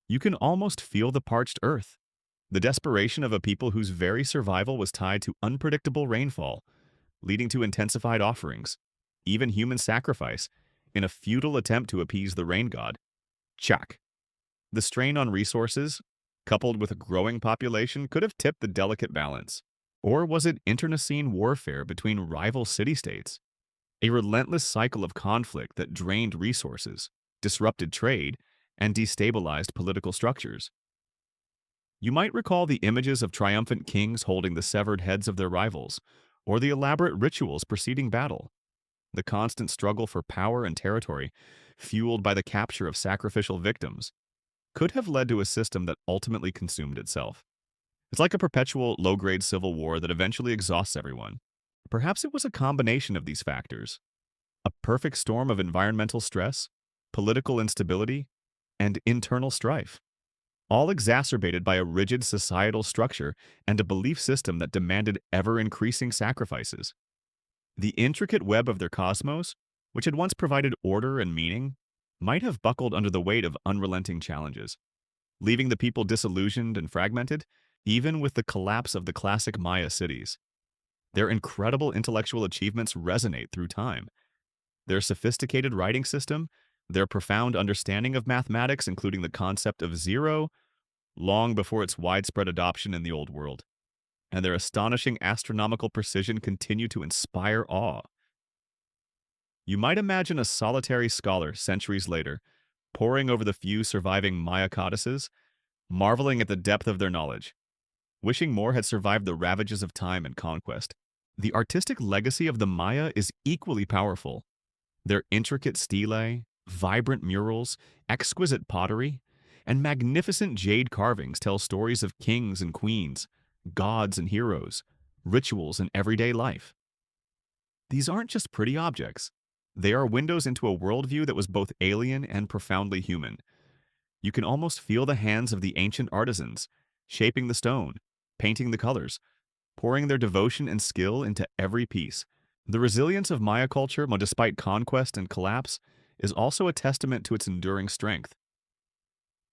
You can almost feel the parched earth, the desperation of a people whose very survival was tied to unpredictable rainfall, leading to intensified offerings, even human sacrifice, in a futile attempt to appease the rain god. Chak. The strain on resources, coupled with a growing population, could have tipped the delicate balance. Or was it internecine warfare between rival city-states? A relentless cycle of conflict that drained resources, disrupted trade, and destabilized political structures. You might recall the images of triumphant kings holding the severed heads of their rivals, or the elaborate rituals preceding battle. The constant struggle for power and territory, fueled by the capture of sacrificial victims, could have led to a system that ultimately consumed itself. It's like a perpetual low-grade civil war that eventually exhausts everyone. Perhaps it was a combination of these factors. A perfect storm of environmental stress, political instability, and internal strife, all exacerbated by a rigid societal structure and a belief system that demanded ever-increasing sacrifices. The intricate web of their cosmos, which had once provided order and meaning, might have buckled under the weight of unrelenting challenges, leaving the people disillusioned and fragmented, even with the collapse of the classic Maya cities. Their incredible intellectual achievements resonate through time. Their sophisticated writing system, their profound understanding of mathematics, including the concept of zero, long before its widespread adoption in the Old World, and their astonishing astronomical precision continue to inspire awe. You might imagine a solitary scholar centuries later, poring over the few surviving Maya codices, marveling at the depth of their knowledge, wishing more had survived the ravages of time and conquest. The artistic legacy of the Maya is equally powerful. Their intricate stelae, vibrant murals, exquisite pottery, and magnificent jade carvings tell stories of kings and queens, gods and heroes, rituals and everyday life. These aren't just pretty objects. They are windows into a worldview that was both alien and profoundly human. You can almost feel the hands of the ancient artisans, shaping the stone, painting the colors, pouring their devotion and skill into every piece. The resilience of Maya culture, despite conquest and collapse, is also a testament to its enduring strength.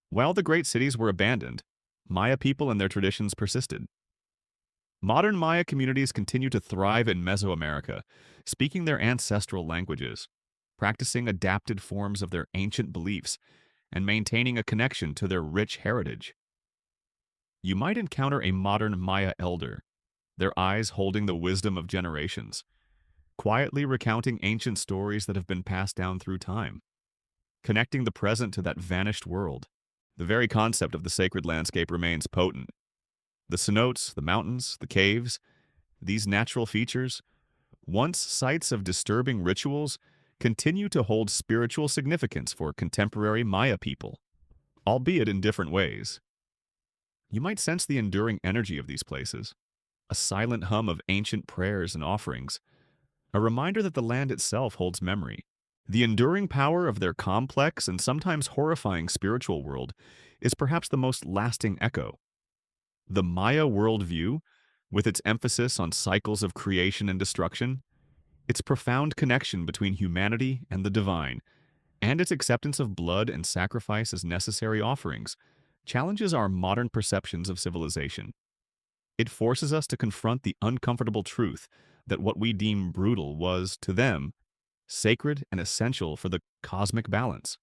While the great cities were abandoned, Maya people and their traditions persisted. Modern Maya communities continue to thrive in Mesoamerica, speaking their ancestral languages, practicing adapted forms of their ancient beliefs, and maintaining a connection to their rich heritage. You might encounter a modern Maya elder, their eyes holding the wisdom of generations, quietly recounting ancient stories that have been passed down through time, connecting the present to that vanished world. The very concept of the sacred landscape remains potent. The cenotes, the mountains, the caves, these natural features, once sites of disturbing rituals, continue to hold spiritual significance for contemporary Maya people, albeit in different ways. You might sense the enduring energy of these places, a silent hum of ancient prayers and offerings, a reminder that the land itself holds memory. The enduring power of their complex and sometimes horrifying spiritual world is perhaps the most lasting echo. The Maya worldview, with its emphasis on cycles of creation and destruction, its profound connection between humanity and the divine, and its acceptance of blood and sacrifice as necessary offerings, challenges our modern perceptions of civilization. It forces us to confront the uncomfortable truth that what we deem brutal was, to them, sacred and essential for the cosmic balance.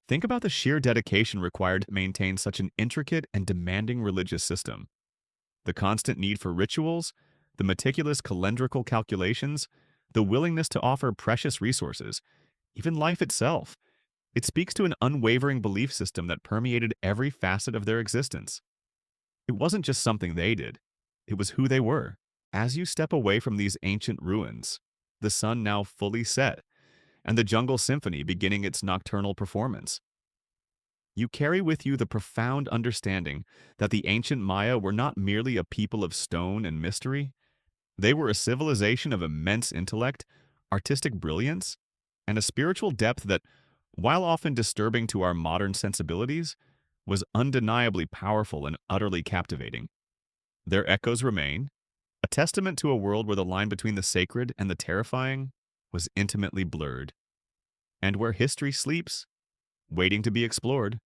Think about the sheer dedication required to maintain such an intricate and demanding religious system. The constant need for rituals, the meticulous calendrical calculations, the willingness to offer precious resources, even life itself. It speaks to an unwavering belief system that permeated every facet of their existence. It wasn't just something they did, it was who they were. As you step away from these ancient ruins, the sun now fully set, and the jungle symphony beginning its nocturnal performance, you carry with you the profound understanding that the ancient Maya were not merely a people of stone and mystery. They were a civilization of immense intellect, artistic brilliance, and a spiritual depth that, while often disturbing to our modern sensibilities, was undeniably powerful and utterly captivating. Their echoes remain, a testament to a world where the line between the sacred and the terrifying was intimately blurred, and where history sleeps, waiting to be explored.